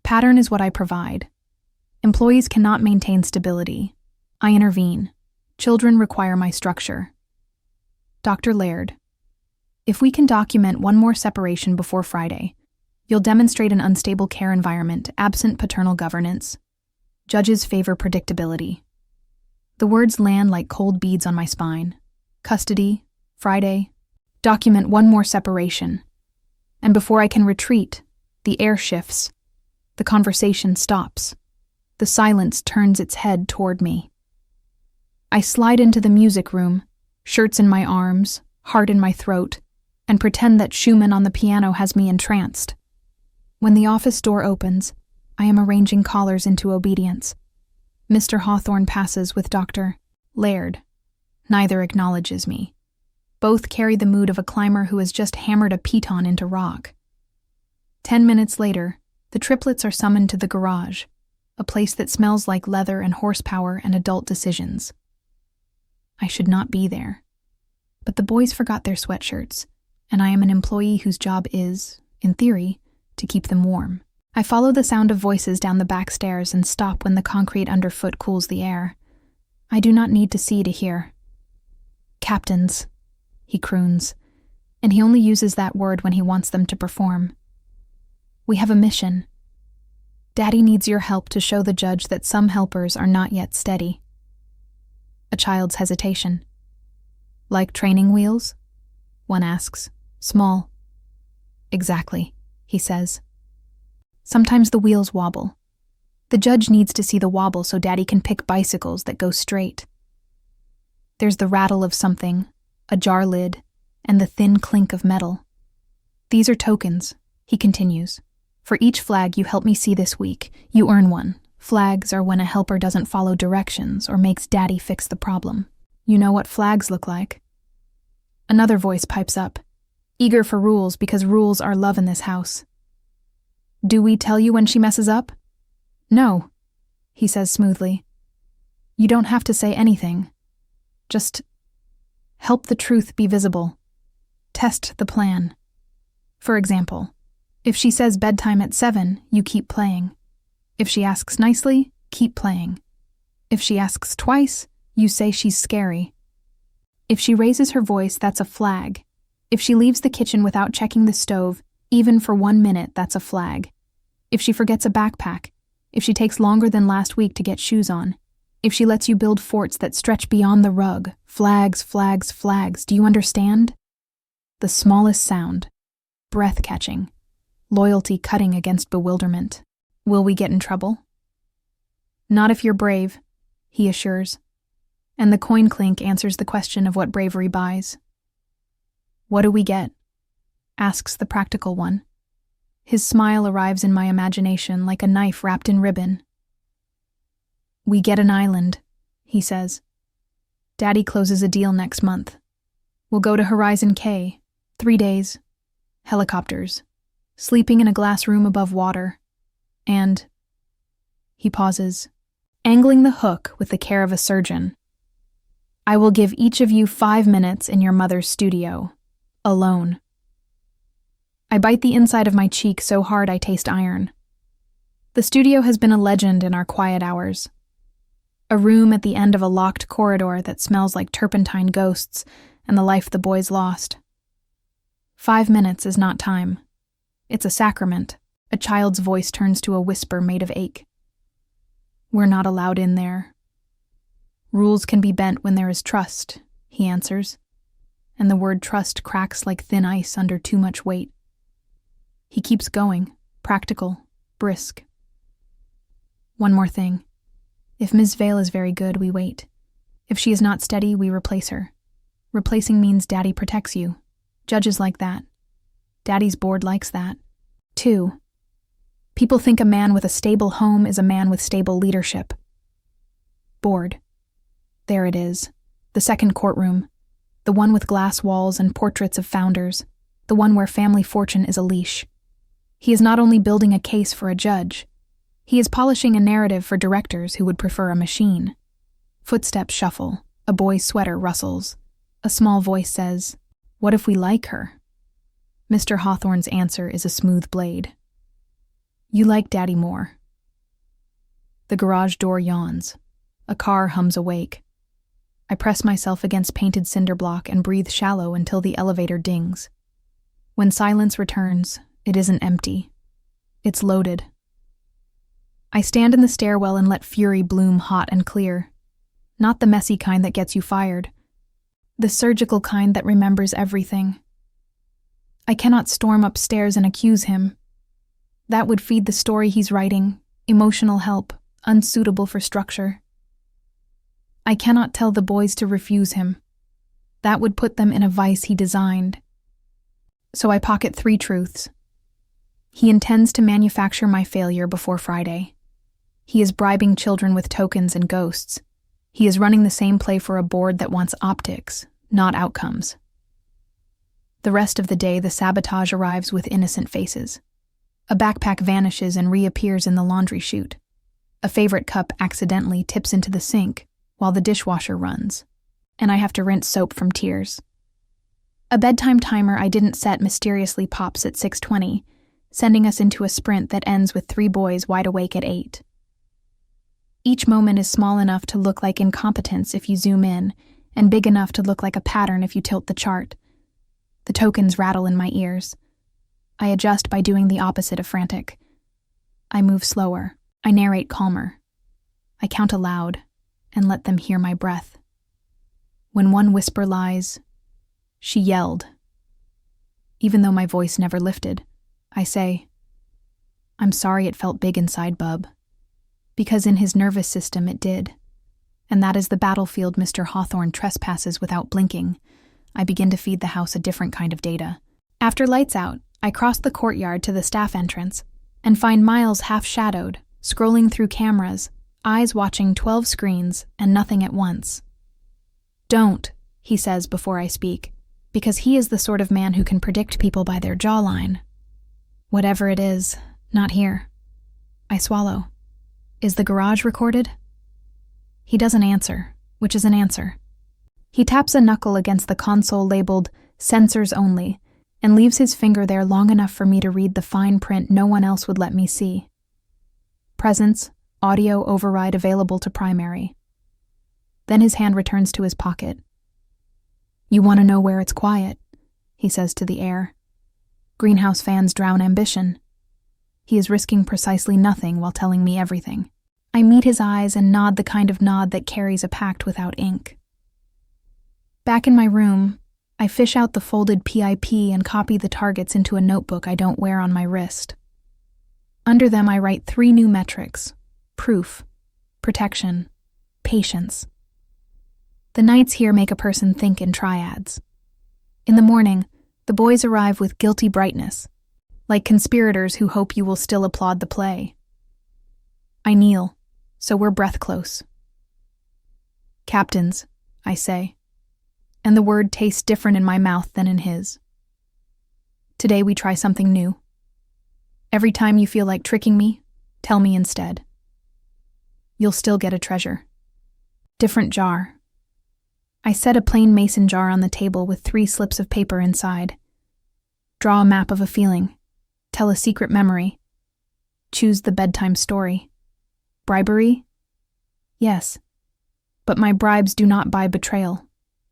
pattern is what I provide. Employees cannot maintain stability. I intervene. Children require my structure. Dr. Laird, if we can document one more separation before Friday, you'll demonstrate an unstable care environment absent paternal governance. Judges favor predictability. The words land like cold beads on my spine. Custody, Friday, document one more separation. And before I can retreat, the air shifts. The conversation stops. The silence turns its head toward me. I slide into the music room, shirts in my arms, heart in my throat, and pretend that Schumann on the piano has me entranced. When the office door opens, I am arranging collars into obedience. Mr. Hawthorne passes with Dr. Laird. Neither acknowledges me. Both carry the mood of a climber who has just hammered a piton into rock. 10 minutes later, the triplets are summoned to the garage, a place that smells like leather and horsepower and adult decisions. I should not be there. But the boys forgot their sweatshirts, and I am an employee whose job is, in theory, to keep them warm. I follow the sound of voices down the back stairs and stop when the concrete underfoot cools the air. I do not need to see to hear. Captains, he croons, and he only uses that word when he wants them to perform. We have a mission. Daddy needs your help to show the judge that some helpers are not yet steady. A child's hesitation. Like training wheels? One asks. Small. Exactly, he says. Sometimes the wheels wobble. The judge needs to see the wobble so Daddy can pick bicycles that go straight. There's the rattle of something, a jar lid, and the thin clink of metal. These are tokens, he continues. For each flag you help me see this week, you earn one. Flags are when a helper doesn't follow directions or makes Daddy fix the problem. You know what flags look like. Another voice pipes up, eager for rules because rules are love in this house. Do we tell you when she messes up? No, he says smoothly. You don't have to say anything. Just help the truth be visible. Test the plan. For example, if she says bedtime at 7, you keep playing. If she asks nicely, keep playing. If she asks twice, you say she's scary. If she raises her voice, that's a flag. If she leaves the kitchen without checking the stove, even for 1 minute, that's a flag. If she forgets a backpack, if she takes longer than last week to get shoes on, if she lets you build forts that stretch beyond the rug, flags, flags, flags, do you understand? The smallest sound, breath-catching, loyalty cutting against bewilderment. Will we get in trouble? Not if you're brave, he assures, and the coin clink answers the question of what bravery buys. What do we get? Asks the practical one. His smile arrives in my imagination like a knife wrapped in ribbon. We get an island, he says. Daddy closes a deal next month. We'll go to Horizon K, 3 days, helicopters, sleeping in a glass room above water, and... He pauses, angling the hook with the care of a surgeon. I will give each of you 5 minutes in your mother's studio, alone. I bite the inside of my cheek so hard I taste iron. The studio has been a legend in our quiet hours. A room at the end of a locked corridor that smells like turpentine ghosts and the life the boys lost. 5 minutes is not time. It's a sacrament. A child's voice turns to a whisper made of ache. We're not allowed in there. Rules can be bent when there is trust, he answers, and the word trust cracks like thin ice under too much weight. He keeps going, practical, brisk. One more thing. If Ms. Vale is very good, we wait. If she is not steady, we replace her. Replacing means Daddy protects you. Judges like that. Daddy's board likes that. 2. People think a man with a stable home is a man with stable leadership. Board. There it is. The second courtroom. The one with glass walls and portraits of founders. The one where family fortune is a leash. He is not only building a case for a judge. He is polishing a narrative for directors who would prefer a machine. Footsteps shuffle. A boy's sweater rustles. A small voice says, "What if we like her?" Mr. Hawthorne's answer is a smooth blade. You like Daddy more. The garage door yawns. A car hums awake. I press myself against painted cinder block and breathe shallow until the elevator dings. When silence returns, it isn't empty. It's loaded. I stand in the stairwell and let fury bloom hot and clear. Not the messy kind that gets you fired. The surgical kind that remembers everything. I cannot storm upstairs and accuse him. That would feed the story he's writing, emotional help, unsuitable for structure. I cannot tell the boys to refuse him. That would put them in a vice he designed. So I pocket 3 truths. He intends to manufacture my failure before Friday. He is bribing children with tokens and ghosts. He is running the same play for a board that wants optics, not outcomes. The rest of the day, the sabotage arrives with innocent faces. A backpack vanishes and reappears in the laundry chute. A favorite cup accidentally tips into the sink while the dishwasher runs, and I have to rinse soap from tears. A bedtime timer I didn't set mysteriously pops at 6:20, sending us into a sprint that ends with 3 boys wide awake at 8. Each moment is small enough to look like incompetence if you zoom in, and big enough to look like a pattern if you tilt the chart. The tokens rattle in my ears. I adjust by doing the opposite of frantic. I move slower. I narrate calmer. I count aloud and let them hear my breath. When one whisper lies, she yelled. Even though my voice never lifted, I say, I'm sorry it felt big inside, bub. Because in his nervous system it did. And that is the battlefield Mr. Hawthorne trespasses without blinking. I begin to feed the house a different kind of data. After lights out, I cross the courtyard to the staff entrance and find Miles half-shadowed, scrolling through cameras, eyes watching 12 screens and nothing at once. Don't, he says before I speak, because he is the sort of man who can predict people by their jawline. Whatever it is, not here. I swallow. Is the garage recorded? He doesn't answer, which is an answer. He taps a knuckle against the console labeled Sensors Only and leaves his finger there long enough for me to read the fine print no one else would let me see. Presence, audio override available to primary. Then his hand returns to his pocket. You want to know where it's quiet, he says to the air. Greenhouse fans drown ambition. He is risking precisely nothing while telling me everything. I meet his eyes and nod the kind of nod that carries a pact without ink. Back in my room, I fish out the folded PIP and copy the targets into a notebook I don't wear on my wrist. Under them I write 3 new metrics: proof, protection, patience. The nights here make a person think in triads. In the morning, the boys arrive with guilty brightness, like conspirators who hope you will still applaud the play. I kneel, so we're breath close. Captains, I say, and the word tastes different in my mouth than in his. Today we try something new. Every time you feel like tricking me, tell me instead. You'll still get a treasure. Different jar. I set a plain mason jar on the table with 3 slips of paper inside. Draw a map of a feeling. Tell a secret memory. Choose the bedtime story. Bribery? Yes. But my bribes do not buy betrayal.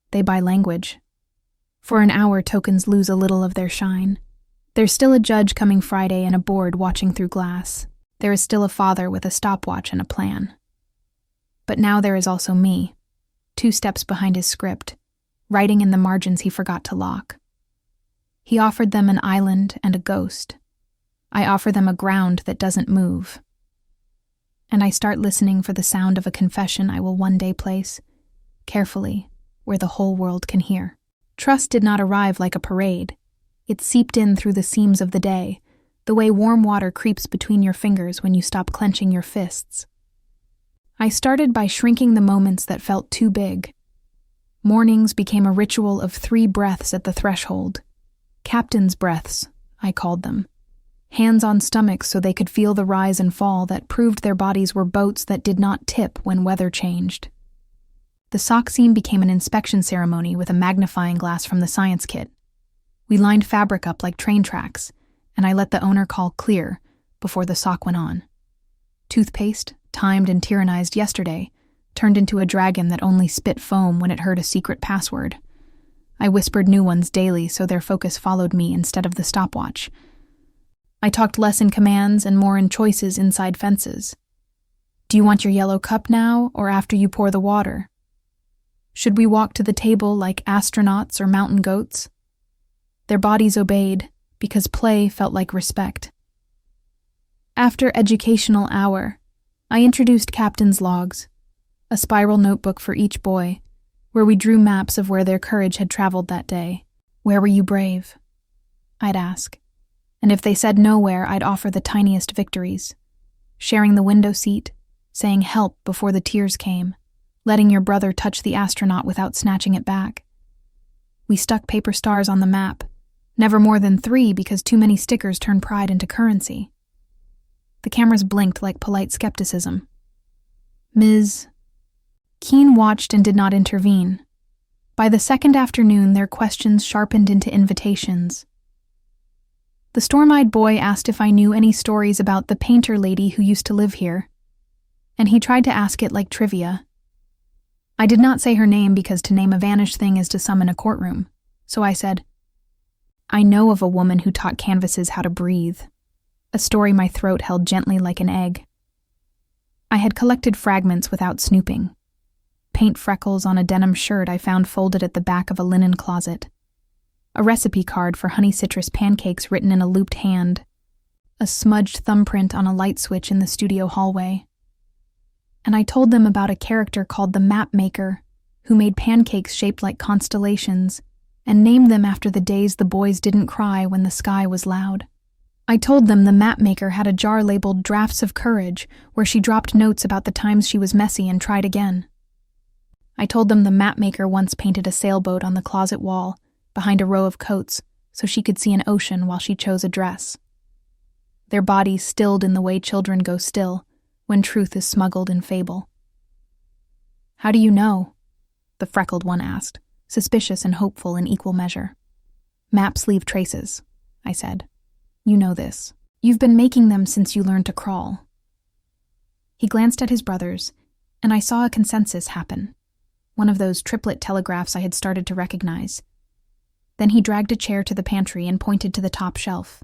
They buy language. For an hour, tokens lose a little of their shine. There's still a judge coming Friday and a board watching through glass. There is still a father with a stopwatch and a plan. But now there is also me, 2 steps behind his script, writing in the margins he forgot to lock. He offered them an island and a ghost. I offer them a ground that doesn't move. And I start listening for the sound of a confession I will one day place, carefully, where the whole world can hear. Trust did not arrive like a parade. It seeped in through the seams of the day, the way warm water creeps between your fingers when you stop clenching your fists. I started by shrinking the moments that felt too big. Mornings became a ritual of 3 breaths at the threshold. Captain's breaths, I called them. Hands on stomachs so they could feel the rise and fall that proved their bodies were boats that did not tip when weather changed. The sock seam became an inspection ceremony with a magnifying glass from the science kit. We lined fabric up like train tracks, and I let the owner call clear before the sock went on. Toothpaste, timed and tyrannized yesterday, turned into a dragon that only spit foam when it heard a secret password. I whispered new ones daily so their focus followed me instead of the stopwatch. I talked less in commands and more in choices inside fences. Do you want your yellow cup now or after you pour the water? Should we walk to the table like astronauts or mountain goats? Their bodies obeyed because play felt like respect. After educational hour, I introduced captain's logs, a spiral notebook for each boy, where we drew maps of where their courage had traveled that day. Where were you brave? I'd ask. And if they said nowhere, I'd offer the tiniest victories. Sharing the window seat, saying help before the tears came, letting your brother touch the astronaut without snatching it back. We stuck paper stars on the map, never more than 3 because too many stickers turn pride into currency. The cameras blinked like polite skepticism. Ms. Keene watched and did not intervene. By the second afternoon, their questions sharpened into invitations. The storm-eyed boy asked if I knew any stories about the painter lady who used to live here, and he tried to ask it like trivia. I did not say her name because to name a vanished thing is to summon a courtroom, so I said, I know of a woman who taught canvases how to breathe, a story my throat held gently like an egg. I had collected fragments without snooping. Paint freckles on a denim shirt I found folded at the back of a linen closet. A recipe card for honey citrus pancakes written in a looped hand. A smudged thumbprint on a light switch in the studio hallway. And I told them about a character called the Map Maker, who made pancakes shaped like constellations, and named them after the days the boys didn't cry when the sky was loud. I told them the map maker had a jar labeled Drafts of Courage, where she dropped notes about the times she was messy and tried again. I told them the map maker once painted a sailboat on the closet wall, behind a row of coats, so she could see an ocean while she chose a dress. Their bodies stilled in the way children go still, when truth is smuggled in fable. How do you know? The freckled one asked, suspicious and hopeful in equal measure. Maps leave traces, I said. You know this. You've been making them since you learned to crawl. He glanced at his brothers, and I saw a consensus happen, one of those triplet telegraphs I had started to recognize. Then he dragged a chair to the pantry and pointed to the top shelf.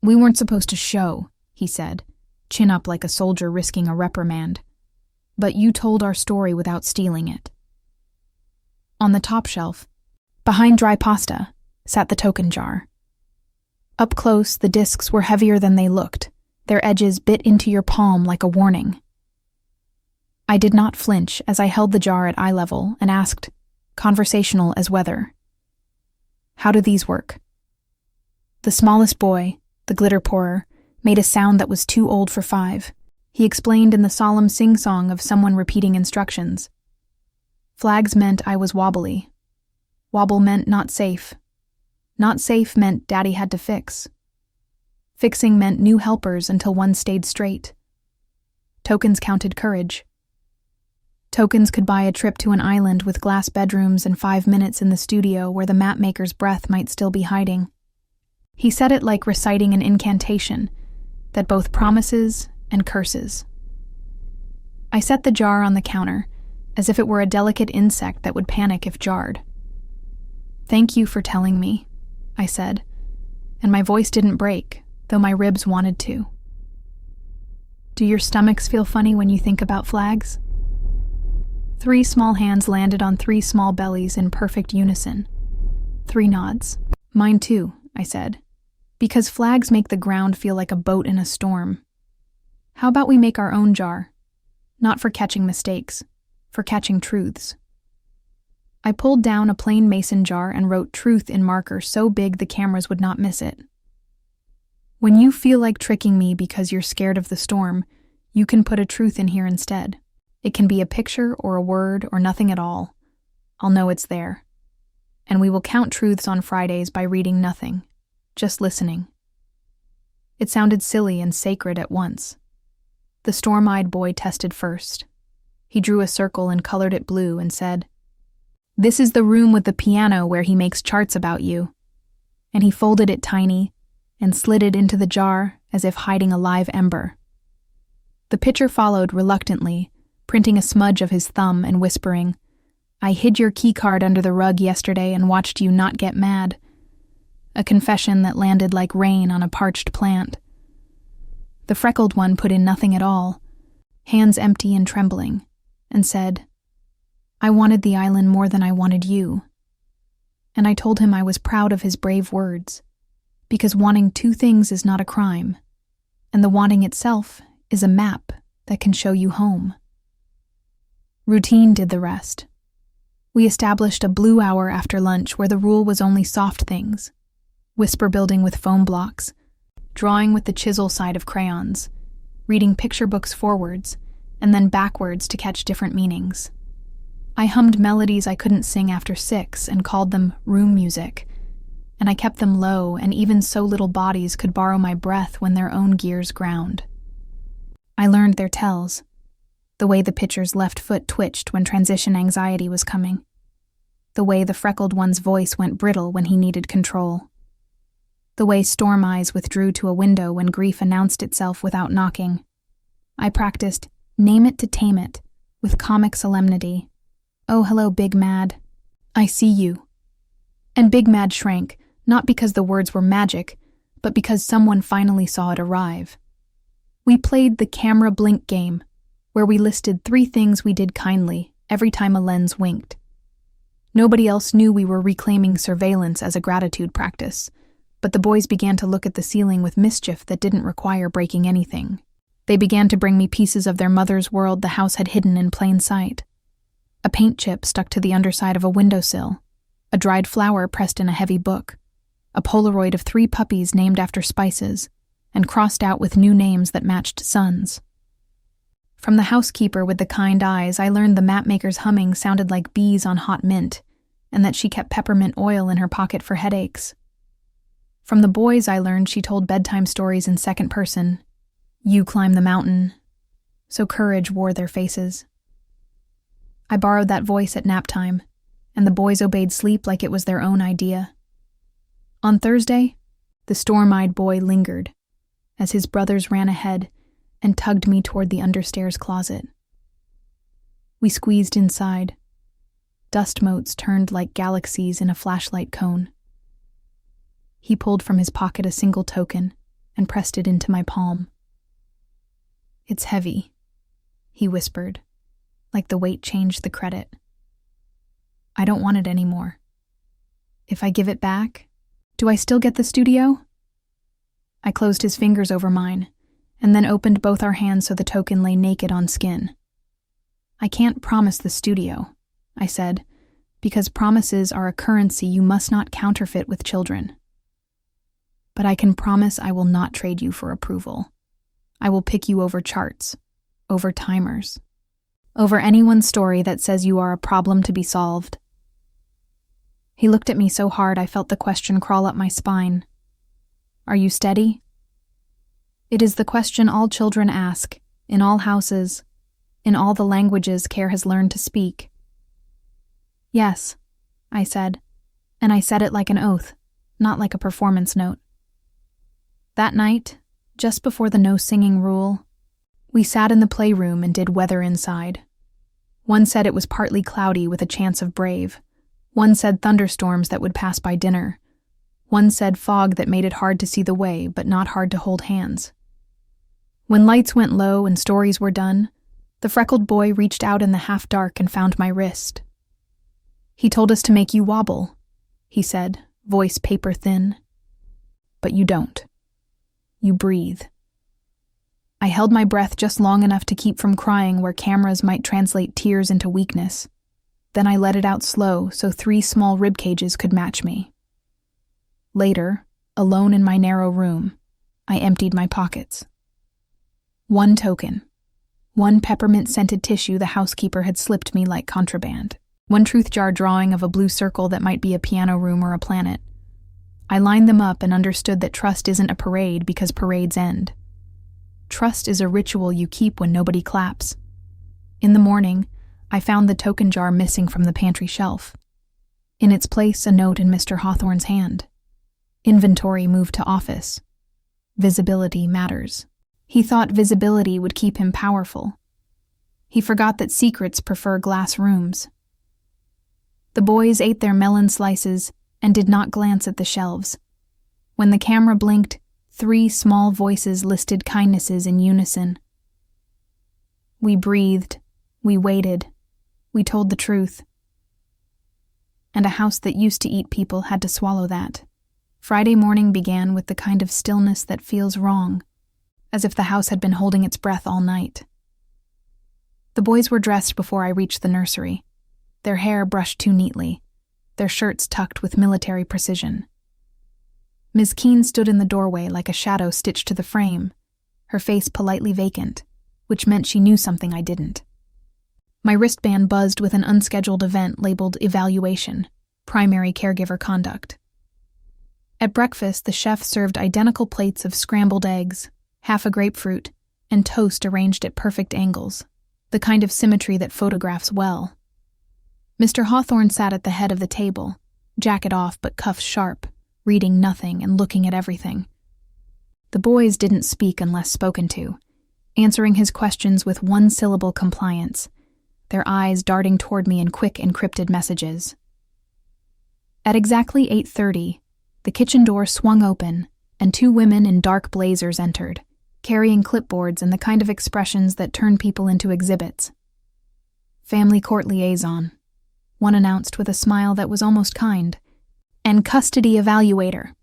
We weren't supposed to show, he said, chin up like a soldier risking a reprimand. But you told our story without stealing it. On the top shelf, behind dry pasta, sat the token jar. Up close, the discs were heavier than they looked, their edges bit into your palm like a warning. I did not flinch as I held the jar at eye level and asked, conversational as weather, how do these work? The smallest boy, the glitter pourer, made a sound that was too old for 5. He explained in the solemn sing-song of someone repeating instructions. Flags meant I was wobbly. Wobble meant not safe. Not safe meant Daddy had to fix. Fixing meant new helpers until one stayed straight. Tokens counted courage. Tokens could buy a trip to an island with glass bedrooms and 5 minutes in the studio where the mapmaker's breath might still be hiding. He said it like reciting an incantation that both promises and curses. I set the jar on the counter, as if it were a delicate insect that would panic if jarred. "Thank you for telling me," I said, and my voice didn't break, though my ribs wanted to. "Do your stomachs feel funny when you think about flags?" 3 small hands landed on 3 small bellies in perfect unison. 3 nods. "Mine too," I said, "because flags make the ground feel like a boat in a storm. How about we make our own jar? Not for catching mistakes, for catching truths." I pulled down a plain mason jar and wrote truth in marker so big the cameras would not miss it. "When you feel like tricking me because you're scared of the storm, you can put a truth in here instead. It can be a picture or a word or nothing at all. I'll know it's there. And we will count truths on Fridays by reading nothing, just listening." It sounded silly and sacred at once. The storm-eyed boy tested first. He drew a circle and colored it blue and said, "This is the room with the piano where he makes charts about you." And he folded it tiny and slid it into the jar as if hiding a live ember. The pitcher followed reluctantly, printing a smudge of his thumb and whispering, "I hid your keycard under the rug yesterday and watched you not get mad." A confession that landed like rain on a parched plant. The freckled one put in nothing at all, hands empty and trembling, and said, "I wanted the island more than I wanted you." And I told him I was proud of his brave words, because wanting 2 things is not a crime, and the wanting itself is a map that can show you home. Routine did the rest. We established a blue hour after lunch where the rule was only soft things: whisper building with foam blocks, drawing with the chisel side of crayons, reading picture books forwards, and then backwards to catch different meanings. I hummed melodies I couldn't sing after 6 and called them room music, and I kept them low, and even so little bodies could borrow my breath when their own gears ground. I learned their tells, the way the pitcher's left foot twitched when transition anxiety was coming, the way the freckled one's voice went brittle when he needed control, the way storm eyes withdrew to a window when grief announced itself without knocking. I practiced name it to tame it with comic solemnity. "Oh, hello, Big Mad. I see you." And Big Mad shrank, not because the words were magic, but because someone finally saw it arrive. We played the camera blink game, where we listed 3 things we did kindly every time a lens winked. Nobody else knew we were reclaiming surveillance as a gratitude practice, but the boys began to look at the ceiling with mischief that didn't require breaking anything. They began to bring me pieces of their mother's world the house had hidden in plain sight. A paint chip stuck to the underside of a windowsill, a dried flower pressed in a heavy book, a Polaroid of 3 puppies named after spices, and crossed out with new names that matched sons. From the housekeeper with the kind eyes, I learned the mapmaker's humming sounded like bees on hot mint, and that she kept peppermint oil in her pocket for headaches. From the boys, I learned she told bedtime stories in second person. "You climb the mountain," so courage wore their faces. I borrowed that voice at nap time, and the boys obeyed sleep like it was their own idea. On Thursday, the storm-eyed boy lingered, as his brothers ran ahead and tugged me toward the understairs closet. We squeezed inside. Dust motes turned like galaxies in a flashlight cone. He pulled from his pocket a single token and pressed it into my palm. "It's heavy," he whispered, like the weight changed the credit. "I don't want it anymore. If I give it back, do I still get the studio?" I closed his fingers over mine, and then opened both our hands so the token lay naked on skin. "I can't promise the studio," I said, "because promises are a currency you must not counterfeit with children. But I can promise I will not trade you for approval. I will pick you over charts, over timers, over anyone's story that says you are a problem to be solved. He looked at me so hard I felt the question crawl up my spine. Are you steady? It is the question all children ask, in all houses, in all the languages Care has learned to speak. Yes, I said, and I said it like an oath, not like a performance note. That night, just before the no singing rule, we sat in the playroom and did weather inside. One said it was partly cloudy with a chance of brave. One said thunderstorms that would pass by dinner. One said fog that made it hard to see the way, but not hard to hold hands. When lights went low and stories were done, the freckled boy reached out in the half-dark and found my wrist. He told us to make you wobble, he said, voice paper thin. But you don't. You breathe. I held my breath just long enough to keep from crying where cameras might translate tears into weakness. Then I let it out slow so 3 small rib cages could match me. Later, alone in my narrow room, I emptied my pockets. 1 token. 1 peppermint-scented tissue the housekeeper had slipped me like contraband. 1 truth jar drawing of a blue circle that might be a piano room or a planet. I lined them up and understood that trust isn't a parade because parades end. Trust is a ritual you keep when nobody claps. In the morning, I found the token jar missing from the pantry shelf. In its place, a note in Mr. Hawthorne's hand. Inventory moved to office. Visibility matters. He thought visibility would keep him powerful. He forgot that secrets prefer glass rooms. The boys ate their melon slices and did not glance at the shelves. When the camera blinked, 3 small voices listed kindnesses in unison. We breathed. We waited. We told the truth. And a house that used to eat people had to swallow that. Friday morning began with the kind of stillness that feels wrong, as if the house had been holding its breath all night. The boys were dressed before I reached the nursery, their hair brushed too neatly, their shirts tucked with military precision. Ms. Keene stood in the doorway like a shadow stitched to the frame, her face politely vacant, which meant she knew something I didn't. My wristband buzzed with an unscheduled event labeled Evaluation, Primary Caregiver Conduct. At breakfast, the chef served identical plates of scrambled eggs, half a grapefruit, and toast arranged at perfect angles, the kind of symmetry that photographs well. Mr. Hawthorne sat at the head of the table, jacket off but cuffs sharp, reading nothing and looking at everything. The boys didn't speak unless spoken to, answering his questions with 1-syllable compliance, their eyes darting toward me in quick encrypted messages. At exactly 8:30, the kitchen door swung open and 2 women in dark blazers entered, carrying clipboards and the kind of expressions that turn people into exhibits. Family court liaison, one announced with a smile that was almost kind, and custody evaluator,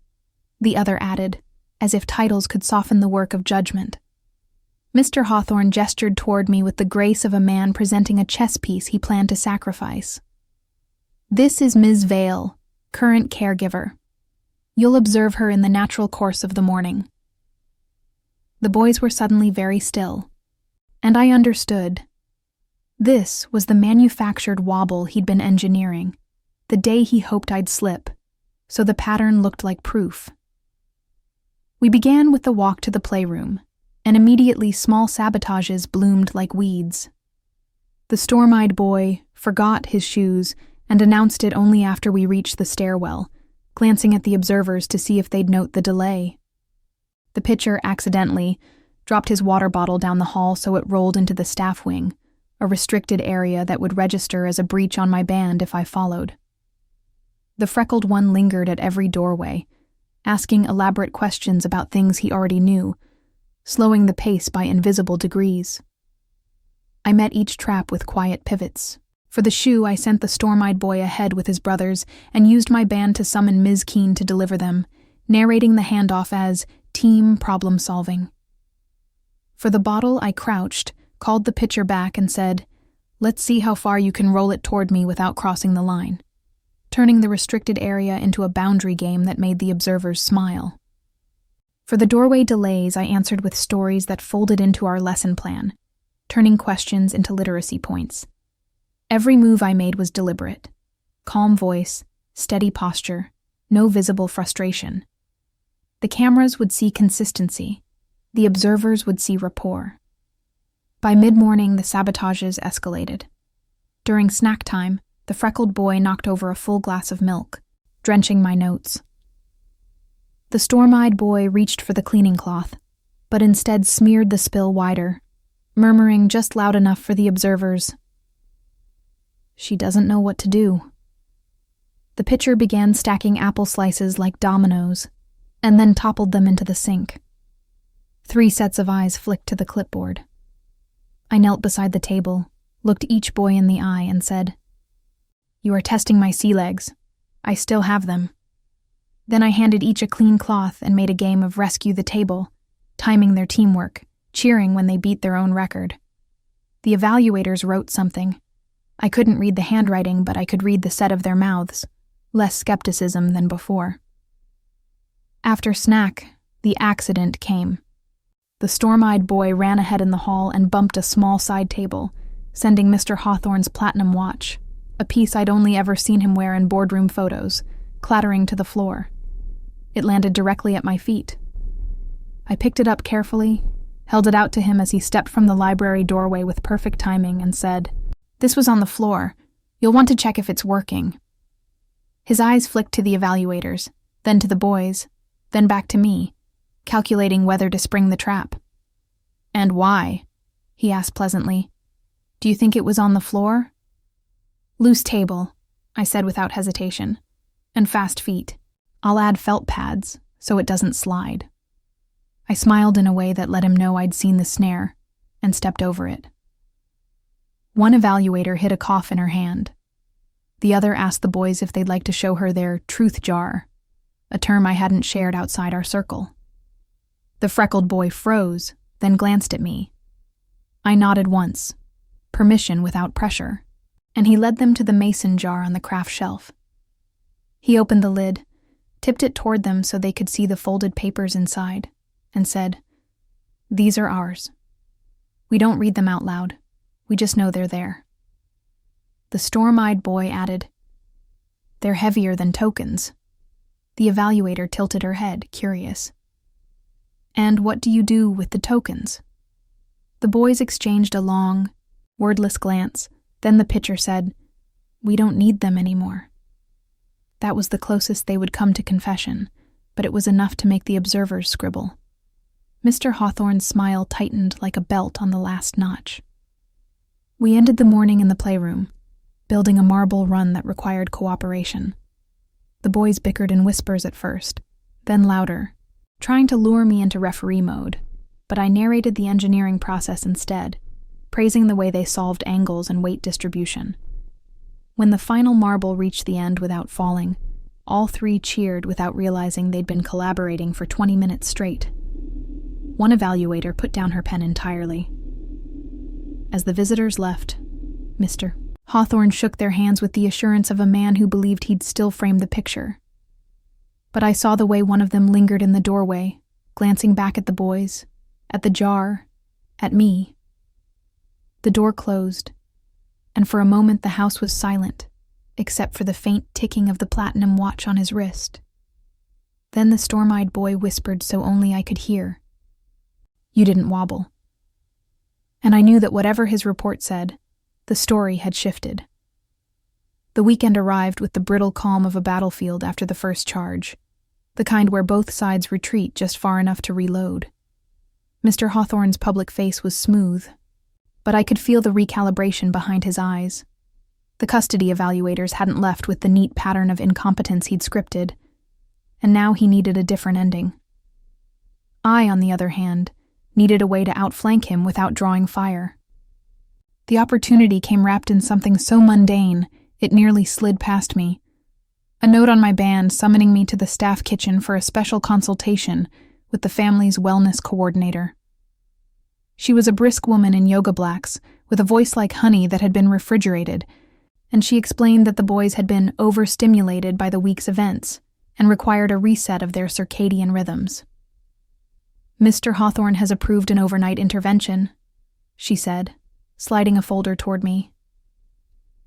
the other added, as if titles could soften the work of judgment. Mr. Hawthorne gestured toward me with the grace of a man presenting a chess piece he planned to sacrifice. This is Ms. Vale, current caregiver. You'll observe her in the natural course of the morning. The boys were suddenly very still, and I understood. This was the manufactured wobble he'd been engineering, the day he hoped I'd slip, so the pattern looked like proof. We began with the walk to the playroom, and immediately small sabotages bloomed like weeds. The storm-eyed boy forgot his shoes and announced it only after we reached the stairwell, glancing at the observers to see if they'd note the delay. The pitcher accidentally dropped his water bottle down the hall so it rolled into the staff wing, a restricted area that would register as a breach on my band if I followed. The freckled one lingered at every doorway, asking elaborate questions about things he already knew, slowing the pace by invisible degrees. I met each trap with quiet pivots. For the shoe, I sent the storm-eyed boy ahead with his brothers and used my band to summon Ms. Keene to deliver them, narrating the handoff as team problem-solving. For the bottle, I crouched, called the pitcher back and said, "Let's see how far you can roll it toward me without crossing the line," turning the restricted area into a boundary game that made the observers smile. For the doorway delays, I answered with stories that folded into our lesson plan. turning questions into literacy points. Every move I made was deliberate. Calm voice, steady posture, no visible frustration. The cameras would see consistency. The observers would see rapport. By mid-morning, the sabotages escalated. During snack time, the freckled boy knocked over a full glass of milk, drenching my notes. The storm-eyed boy reached for the cleaning cloth, but instead smeared the spill wider, murmuring just loud enough for the observers. "She doesn't know what to do." The pitcher began stacking apple slices like dominoes, and then toppled them into the sink. 3 sets of eyes flicked to the clipboard. I knelt beside the table, looked each boy in the eye, and said, "You are testing my sea legs. I still have them." Then I handed each a clean cloth and made a game of rescue the table, timing their teamwork, cheering when they beat their own record. The evaluators wrote something. I couldn't read the handwriting, but I could read the set of their mouths, less skepticism than before. After snack, the accident came. The storm-eyed boy ran ahead in the hall and bumped a small side table, sending Mr. Hawthorne's platinum watch, a piece I'd only ever seen him wear in boardroom photos, clattering to the floor. It landed directly at my feet. I picked it up carefully, held it out to him as he stepped from the library doorway with perfect timing, and said, "This was on the floor. You'll want to check if it's working." His eyes flicked to the evaluators, then to the boys, then back to me, calculating whether to spring the trap. "And why?" he asked pleasantly. "Do you think it was on the floor?" "Loose table," I said without hesitation, "and fast feet. I'll add felt pads so it doesn't slide." I smiled in a way that let him know I'd seen the snare, and stepped over it. One evaluator hid a cough in her hand. The other asked the boys if they'd like to show her their truth jar, a term I hadn't shared outside our circle. The freckled boy froze, then glanced at me. I nodded once, permission without pressure, and he led them to the mason jar on the craft shelf. He opened the lid, tipped it toward them so they could see the folded papers inside, and said, "These are ours. We don't read them out loud. We just know they're there." The storm-eyed boy added, "They're heavier than tokens." The evaluator tilted her head, curious. "And what do you do with the tokens?" The boys exchanged a long, wordless glance, then the pitcher said, "We don't need them anymore." That was the closest they would come to confession, but it was enough to make the observers scribble. Mr. Hawthorne's smile tightened like a belt on the last notch. We ended the morning in the playroom, building a marble run that required cooperation. The boys bickered in whispers at first, then louder, trying to lure me into referee mode, but I narrated the engineering process instead, praising the way they solved angles and weight distribution. When the final marble reached the end without falling, all 3 cheered without realizing they'd been collaborating for 20 minutes straight. One evaluator put down her pen entirely. As the visitors left, Mr. Hawthorne shook their hands with the assurance of a man who believed he'd still framed the picture. But I saw the way one of them lingered in the doorway, glancing back at the boys, at the jar, at me. The door closed, and for a moment the house was silent, except for the faint ticking of the platinum watch on his wrist. Then the storm-eyed boy whispered so only I could hear, "You didn't wobble." And I knew that whatever his report said, the story had shifted. The weekend arrived with the brittle calm of a battlefield after the first charge, the kind where both sides retreat just far enough to reload. Mr. Hawthorne's public face was smooth, but I could feel the recalibration behind his eyes. The custody evaluators hadn't left with the neat pattern of incompetence he'd scripted, and now he needed a different ending. I, on the other hand, needed a way to outflank him without drawing fire. The opportunity came wrapped in something so mundane, it nearly slid past me. A note on my band summoning me to the staff kitchen for a special consultation with the family's wellness coordinator. She was a brisk woman in yoga blacks, with a voice like honey that had been refrigerated, and she explained that the boys had been overstimulated by the week's events and required a reset of their circadian rhythms. "Mr. Hawthorne has approved an overnight intervention," she said, sliding a folder toward me.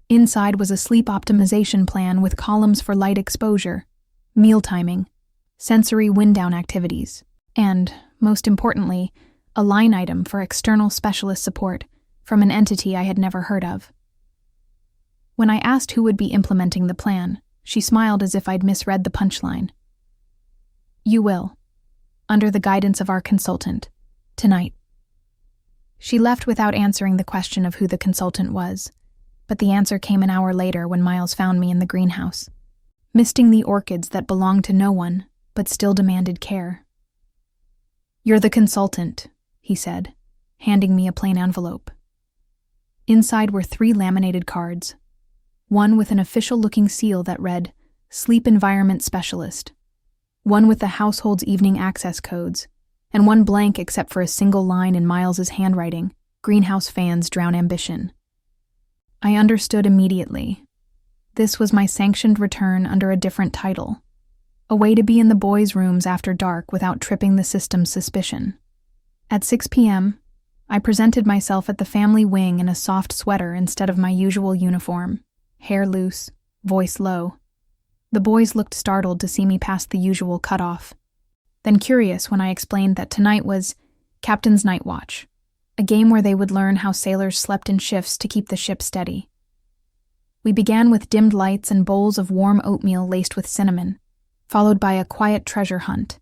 Inside was a sleep optimization plan with columns for light exposure, meal timing, sensory wind-down activities, and, most importantly, a line item for external specialist support from an entity I had never heard of. When I asked who would be implementing the plan, she smiled as if I'd misread the punchline. "You will, under the guidance of our consultant, tonight." She left without answering the question of who the consultant was, but the answer came an hour later when Miles found me in the greenhouse, misting the orchids that belonged to no one, but still demanded care. "You're the consultant," he said, handing me a plain envelope. Inside were 3 laminated cards, one with an official-looking seal that read, "Sleep Environment Specialist," one with the household's evening access codes, and one blank except for a single line in Miles's handwriting, "Greenhouse fans drown ambition." I understood immediately. This was my sanctioned return under a different title, a way to be in the boys' rooms after dark without tripping the system's suspicion. At 6 p.m., I presented myself at the family wing in a soft sweater instead of my usual uniform, hair loose, voice low. The boys looked startled to see me past the usual cutoff, then curious when I explained that tonight was Captain's Night Watch, a game where they would learn how sailors slept in shifts to keep the ship steady. We began with dimmed lights and bowls of warm oatmeal laced with cinnamon, followed by a quiet treasure hunt,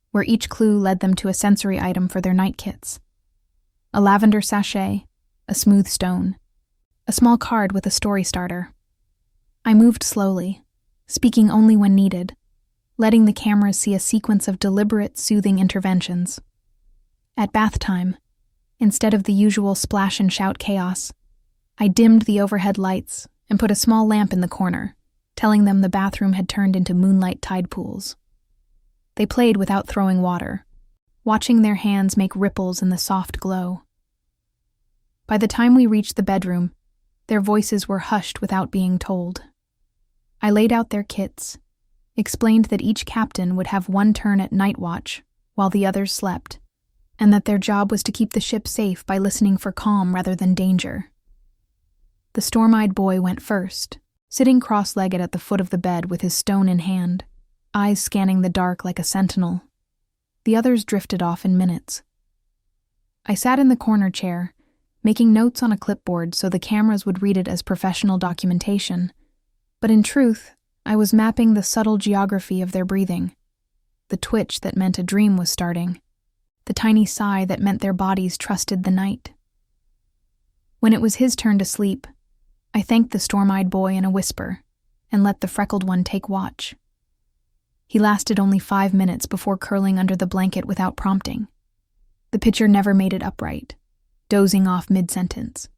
where each clue led them to a sensory item for their night kits. A lavender sachet, a smooth stone, a small card with a story starter. I moved slowly, speaking only when needed, letting the cameras see a sequence of deliberate, soothing interventions. At bath time, instead of the usual splash and shout chaos, I dimmed the overhead lights and put a small lamp in the corner, telling them the bathroom had turned into moonlight tide pools. They played without throwing water, watching their hands make ripples in the soft glow. By the time we reached the bedroom, their voices were hushed without being told. I laid out their kits, explained that each captain would have one turn at night watch while the others slept, and that their job was to keep the ship safe by listening for calm rather than danger. The storm-eyed boy went first, sitting cross-legged at the foot of the bed with his stone in hand, eyes scanning the dark like a sentinel. The others drifted off in minutes. I sat in the corner chair, making notes on a clipboard so the cameras would read it as professional documentation, but in truth, I was mapping the subtle geography of their breathing, the twitch that meant a dream was starting, the tiny sigh that meant their bodies trusted the night. When it was his turn to sleep, I thanked the storm-eyed boy in a whisper and let the freckled one take watch. He lasted only 5 minutes before curling under the blanket without prompting. The pitcher never made it upright, dozing off mid-sentence.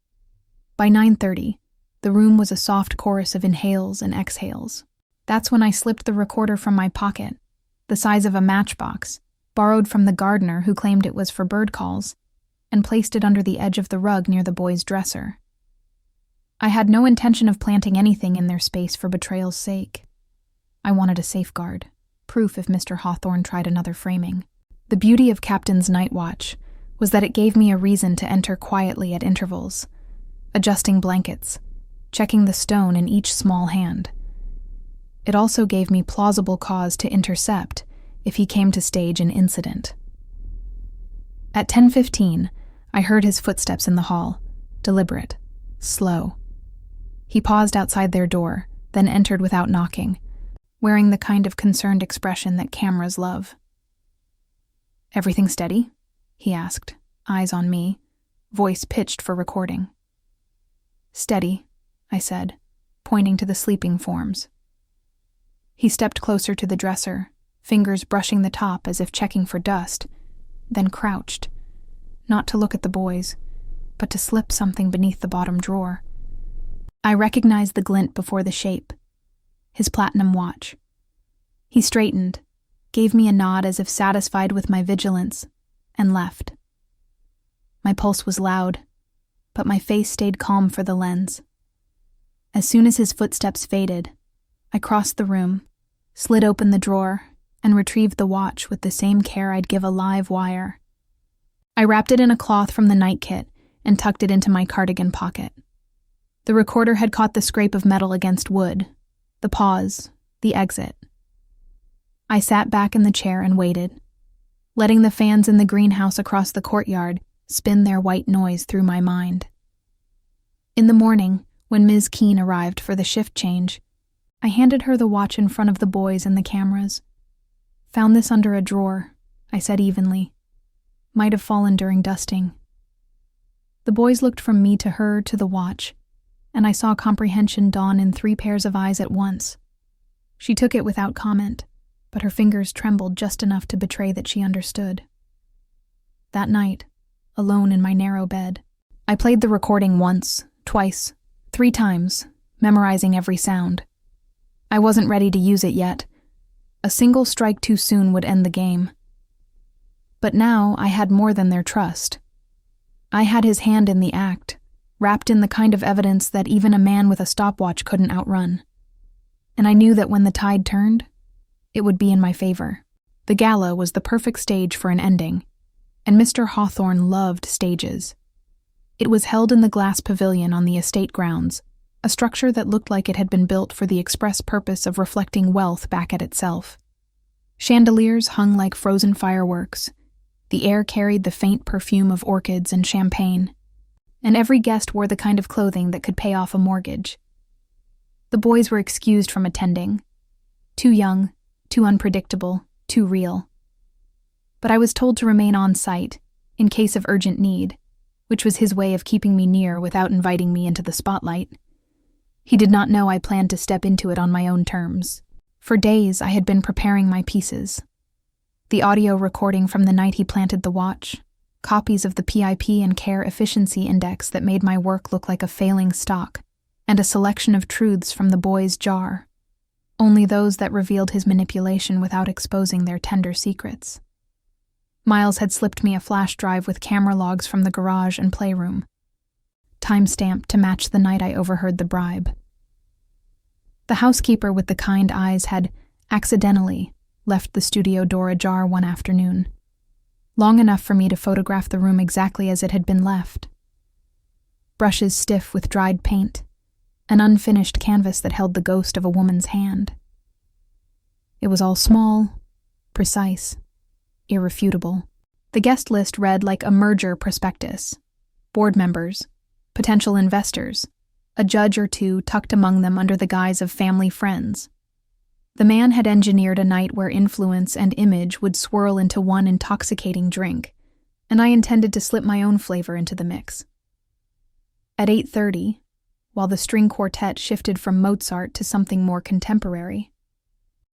By 9:30, the room was a soft chorus of inhales and exhales. That's when I slipped the recorder from my pocket, the size of a matchbox, borrowed from the gardener who claimed it was for bird calls, and placed it under the edge of the rug near the boys' dresser. I had no intention of planting anything in their space for betrayal's sake. I wanted a safeguard, proof if Mr. Hawthorne tried another framing. The beauty of Captain's Night Watch was that it gave me a reason to enter quietly at intervals, adjusting blankets, checking the stone in each small hand. It also gave me plausible cause to intercept if he came to stage an incident. At 10:15, I heard his footsteps in the hall, deliberate, slow. He paused outside their door, then entered without knocking, wearing the kind of concerned expression that cameras love. "Everything steady?" he asked, eyes on me, voice pitched for recording. "Steady," I said, pointing to the sleeping forms. He stepped closer to the dresser, fingers brushing the top as if checking for dust, then crouched, not to look at the boys, but to slip something beneath the bottom drawer. I recognized the glint before the shape, his platinum watch. He straightened, gave me a nod as if satisfied with my vigilance, and left. My pulse was loud, but my face stayed calm for the lens. As soon as his footsteps faded, I crossed the room, slid open the drawer, and retrieved the watch with the same care I'd give a live wire. I wrapped it in a cloth from the night kit and tucked it into my cardigan pocket. The recorder had caught the scrape of metal against wood, the pause, the exit. I sat back in the chair and waited, letting the fans in the greenhouse across the courtyard spin their white noise through my mind. In the morning, when Ms. Keene arrived for the shift change, I handed her the watch in front of the boys and the cameras. "Found this under a drawer," I said evenly. "Might have fallen during dusting." The boys looked from me to her to the watch, and I saw comprehension dawn in 3 pairs of eyes at once. She took it without comment, but her fingers trembled just enough to betray that she understood. That night, alone in my narrow bed, I played the recording once, twice, 3 times, memorizing every sound. I wasn't ready to use it yet. A single strike too soon would end the game. But now I had more than their trust. I had his hand in the act, wrapped in the kind of evidence that even a man with a stopwatch couldn't outrun. And I knew that when the tide turned, it would be in my favor. The gala was the perfect stage for an ending, and Mr. Hawthorne loved stages. It was held in the glass pavilion on the estate grounds, a structure that looked like it had been built for the express purpose of reflecting wealth back at itself. Chandeliers hung like frozen fireworks. The air carried the faint perfume of orchids and champagne, and every guest wore the kind of clothing that could pay off a mortgage. The boys were excused from attending. Too young, too unpredictable, too real. But I was told to remain on site, in case of urgent need, which was his way of keeping me near without inviting me into the spotlight. He did not know I planned to step into it on my own terms. For days, I had been preparing my pieces. The audio recording from the night he planted the watch, copies of the PIP and Care Efficiency Index that made my work look like a failing stock, and a selection of truths from the boy's jar, only those that revealed his manipulation without exposing their tender secrets. Miles had slipped me a flash drive with camera logs from the garage and playroom, time-stamped to match the night I overheard the bribe. The housekeeper with the kind eyes had, accidentally, left the studio door ajar one afternoon, long enough for me to photograph the room exactly as it had been left. Brushes stiff with dried paint, an unfinished canvas that held the ghost of a woman's hand. It was all small, precise, irrefutable. The guest list read like a merger prospectus. Board members, potential investors, a judge or two tucked among them under the guise of family friends. The man had engineered a night where influence and image would swirl into one intoxicating drink, and I intended to slip my own flavor into the mix. At 8:30, while the string quartet shifted from Mozart to something more contemporary,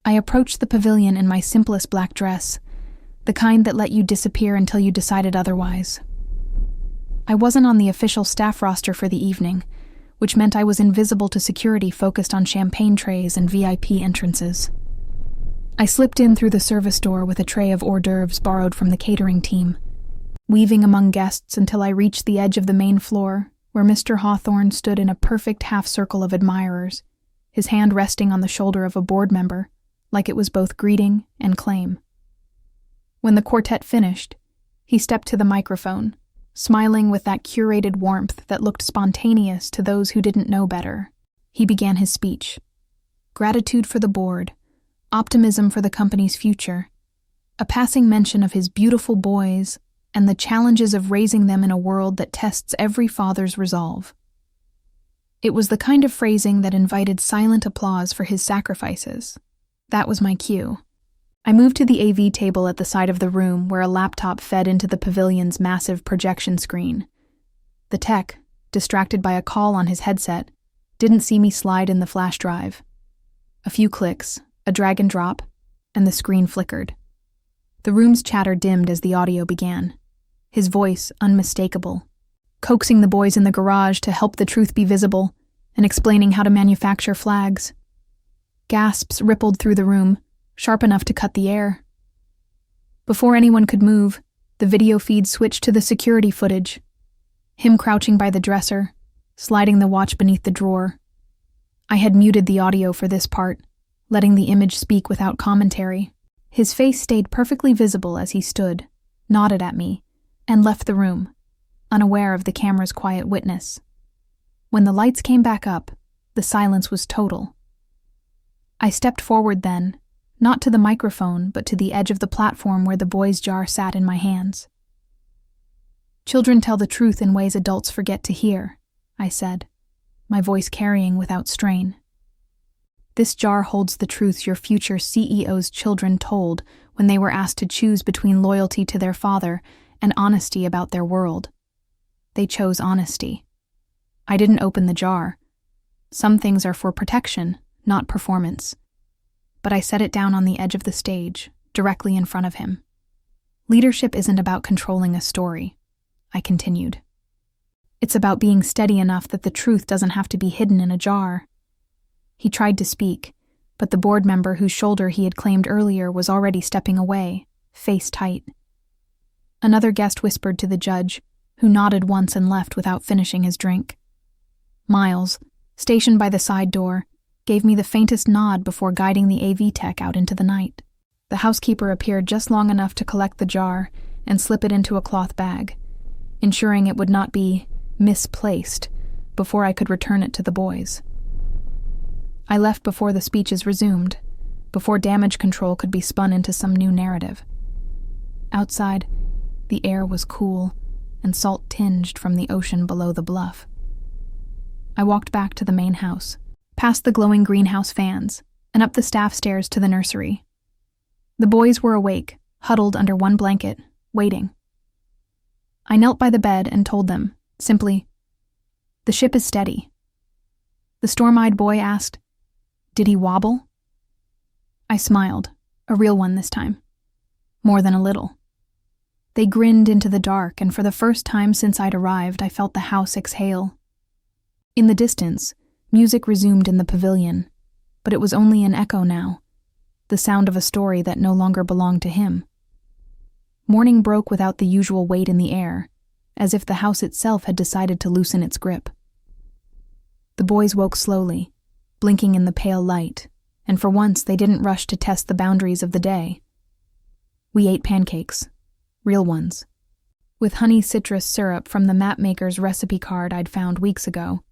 I approached the pavilion in my simplest black dress, the kind that let you disappear until you decided otherwise. I wasn't on the official staff roster for the evening, which meant I was invisible to security focused on champagne trays and VIP entrances. I slipped in through the service door with a tray of hors d'oeuvres borrowed from the catering team, weaving among guests until I reached the edge of the main floor, where Mr. Hawthorne stood in a perfect half-circle of admirers, his hand resting on the shoulder of a board member, like it was both greeting and claim. When the quartet finished, he stepped to the microphone, smiling with that curated warmth that looked spontaneous to those who didn't know better. He began his speech. Gratitude for the board, optimism for the company's future, a passing mention of his beautiful boys, and the challenges of raising them in a world that tests every father's resolve. It was the kind of phrasing that invited silent applause for his sacrifices. That was my cue. I moved to the AV table at the side of the room where a laptop fed into the pavilion's massive projection screen. The tech, distracted by a call on his headset, didn't see me slide in the flash drive. A few clicks, a drag and drop, and the screen flickered. The room's chatter dimmed as the audio began, his voice unmistakable, coaxing the boys in the garage to help the truth be visible and explaining how to manufacture flags. Gasps rippled through the room, sharp enough to cut the air. Before anyone could move, the video feed switched to the security footage. Him crouching by the dresser, sliding the watch beneath the drawer. I had muted the audio for this part, letting the image speak without commentary. His face stayed perfectly visible as he stood, nodded at me, and left the room, unaware of the camera's quiet witness. When the lights came back up, the silence was total. I stepped forward then, not to the microphone, but to the edge of the platform where the boy's jar sat in my hands. "Children tell the truth in ways adults forget to hear," I said, my voice carrying without strain. "This jar holds the truths your future CEO's children told when they were asked to choose between loyalty to their father and honesty about their world. They chose honesty. I didn't open the jar. Some things are for protection, not performance. But I set it down on the edge of the stage, directly in front of him. Leadership isn't about controlling a story," I continued. "It's about being steady enough that the truth doesn't have to be hidden in a jar." He tried to speak, but the board member whose shoulder he had claimed earlier was already stepping away, face tight. Another guest whispered to the judge, who nodded once and left without finishing his drink. Miles, stationed by the side door, gave me the faintest nod before guiding the AV tech out into the night. The housekeeper appeared just long enough to collect the jar and slip it into a cloth bag, ensuring it would not be misplaced before I could return it to the boys. I left before the speeches resumed, before damage control could be spun into some new narrative. Outside, the air was cool and salt-tinged from the ocean below the bluff. I walked back to the main house, past the glowing greenhouse fans, and up the staff stairs to the nursery. The boys were awake, huddled under one blanket, waiting. I knelt by the bed and told them, simply, "The ship is steady." The storm-eyed boy asked, "Did he wobble?" I smiled, a real one this time. More than a little. They grinned into the dark, and for the first time since I'd arrived, I felt the house exhale. In the distance, music resumed in the pavilion, but it was only an echo now, the sound of a story that no longer belonged to him. Morning broke without the usual weight in the air, as if the house itself had decided to loosen its grip. The boys woke slowly, blinking in the pale light, and for once they didn't rush to test the boundaries of the day. We ate pancakes, real ones, with honey citrus syrup from the mapmaker's recipe card I'd found weeks ago,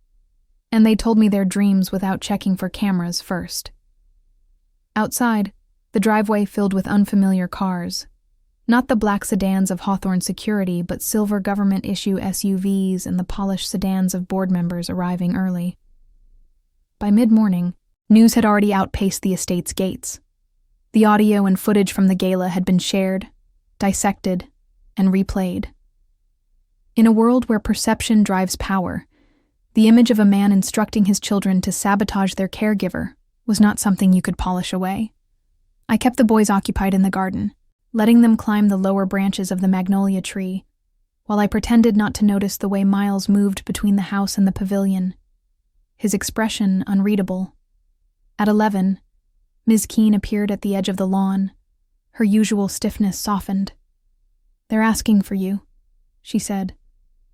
and they told me their dreams without checking for cameras first. Outside, the driveway filled with unfamiliar cars, not the black sedans of Hawthorne Security, but silver government-issue SUVs and the polished sedans of board members arriving early. By mid-morning, news had already outpaced the estate's gates. The audio and footage from the gala had been shared, dissected, and replayed. In a world where perception drives power, the image of a man instructing his children to sabotage their caregiver was not something you could polish away. I kept the boys occupied in the garden, letting them climb the lower branches of the magnolia tree, while I pretended not to notice the way Miles moved between the house and the pavilion, his expression unreadable. At 11, Ms. Keene appeared at the edge of the lawn, her usual stiffness softened. "They're asking for you," she said,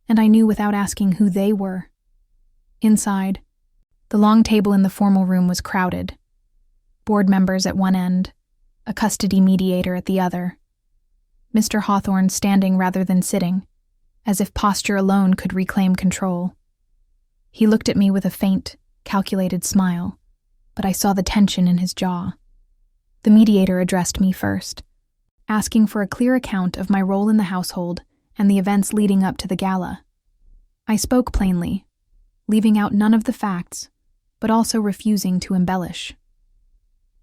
and I knew without asking who they were. Inside, the long table in the formal room was crowded. Board members at one end, a custody mediator at the other. Mr. Hawthorne standing rather than sitting, as if posture alone could reclaim control. He looked at me with a faint, calculated smile, but I saw the tension in his jaw. The mediator addressed me first, asking for a clear account of my role in the household and the events leading up to the gala. I spoke plainly, leaving out none of the facts, but also refusing to embellish.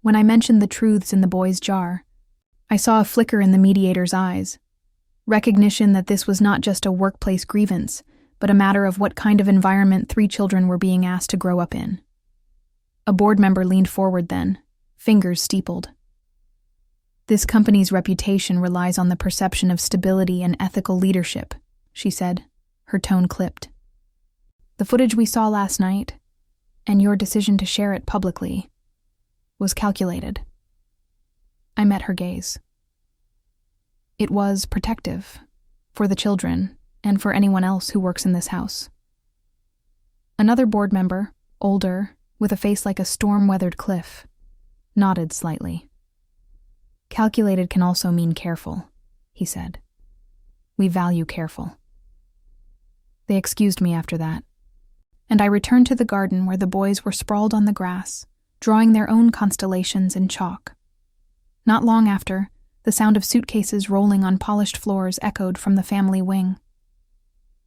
When I mentioned the truths in the boy's jar, I saw a flicker in the mediator's eyes, recognition that this was not just a workplace grievance, but a matter of what kind of environment 3 children were being asked to grow up in. A board member leaned forward then, fingers steepled. "This company's reputation relies on the perception of stability and ethical leadership," she said, her tone clipped. "The footage we saw last night, and your decision to share it publicly, was calculated." I met her gaze. It was protective, for the children, and for anyone else who works in this house. Another board member, older, with a face like a storm-weathered cliff, nodded slightly. "Calculated can also mean careful," he said. "We value careful." They excused me after that, and I returned to the garden where the boys were sprawled on the grass, drawing their own constellations in chalk. Not long after, the sound of suitcases rolling on polished floors echoed from the family wing.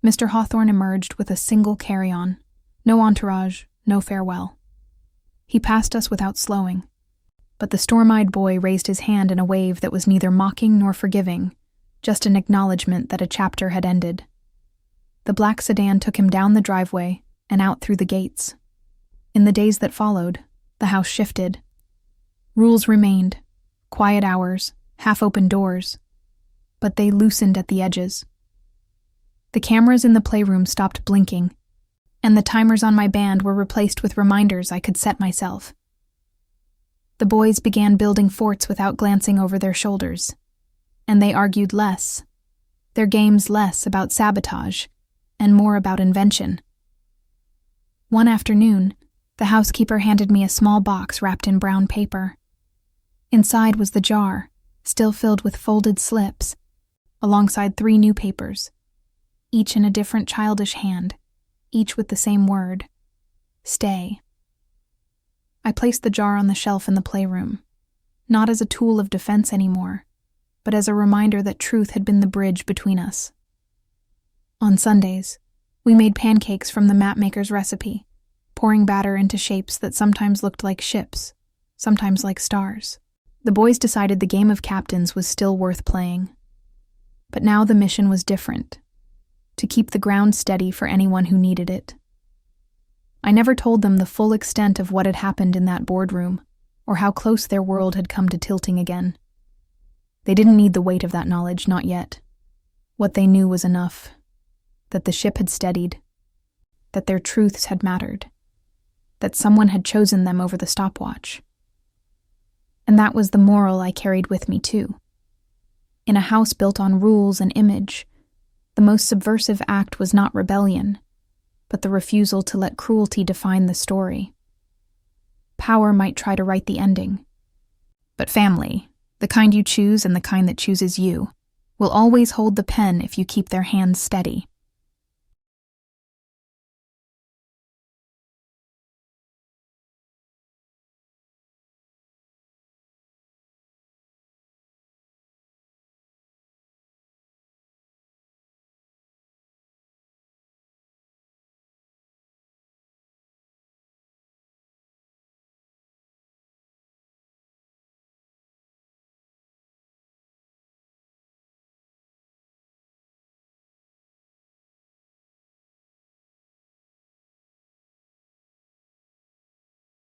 Mr. Hawthorne emerged with a single carry-on, no entourage, no farewell. He passed us without slowing, but the storm-eyed boy raised his hand in a wave that was neither mocking nor forgiving, just an acknowledgement that a chapter had ended. The black sedan took him down the driveway and out through the gates. In the days that followed, the house shifted. Rules remained, quiet hours, half-open doors, but they loosened at the edges. The cameras in the playroom stopped blinking, and the timers on my band were replaced with reminders I could set myself. The boys began building forts without glancing over their shoulders, and they argued less, their games less about sabotage and more about invention. One afternoon, the housekeeper handed me a small box wrapped in brown paper. Inside was the jar, still filled with folded slips, alongside 3 new papers, each in a different childish hand, each with the same word: stay. I placed the jar on the shelf in the playroom, not as a tool of defense anymore, but as a reminder that truth had been the bridge between us. On Sundays, we made pancakes from the mapmaker's recipe, pouring batter into shapes that sometimes looked like ships, sometimes like stars. The boys decided the game of captains was still worth playing. But now the mission was different: to keep the ground steady for anyone who needed it. I never told them the full extent of what had happened in that boardroom, or how close their world had come to tilting again. They didn't need the weight of that knowledge, not yet. What they knew was enough: that the ship had steadied, that their truths had mattered, that someone had chosen them over the stopwatch. And that was the moral I carried with me, too. In a house built on rules and image, the most subversive act was not rebellion, but the refusal to let cruelty define the story. Power might try to write the ending, but family, the kind you choose and the kind that chooses you, will always hold the pen if you keep their hands steady.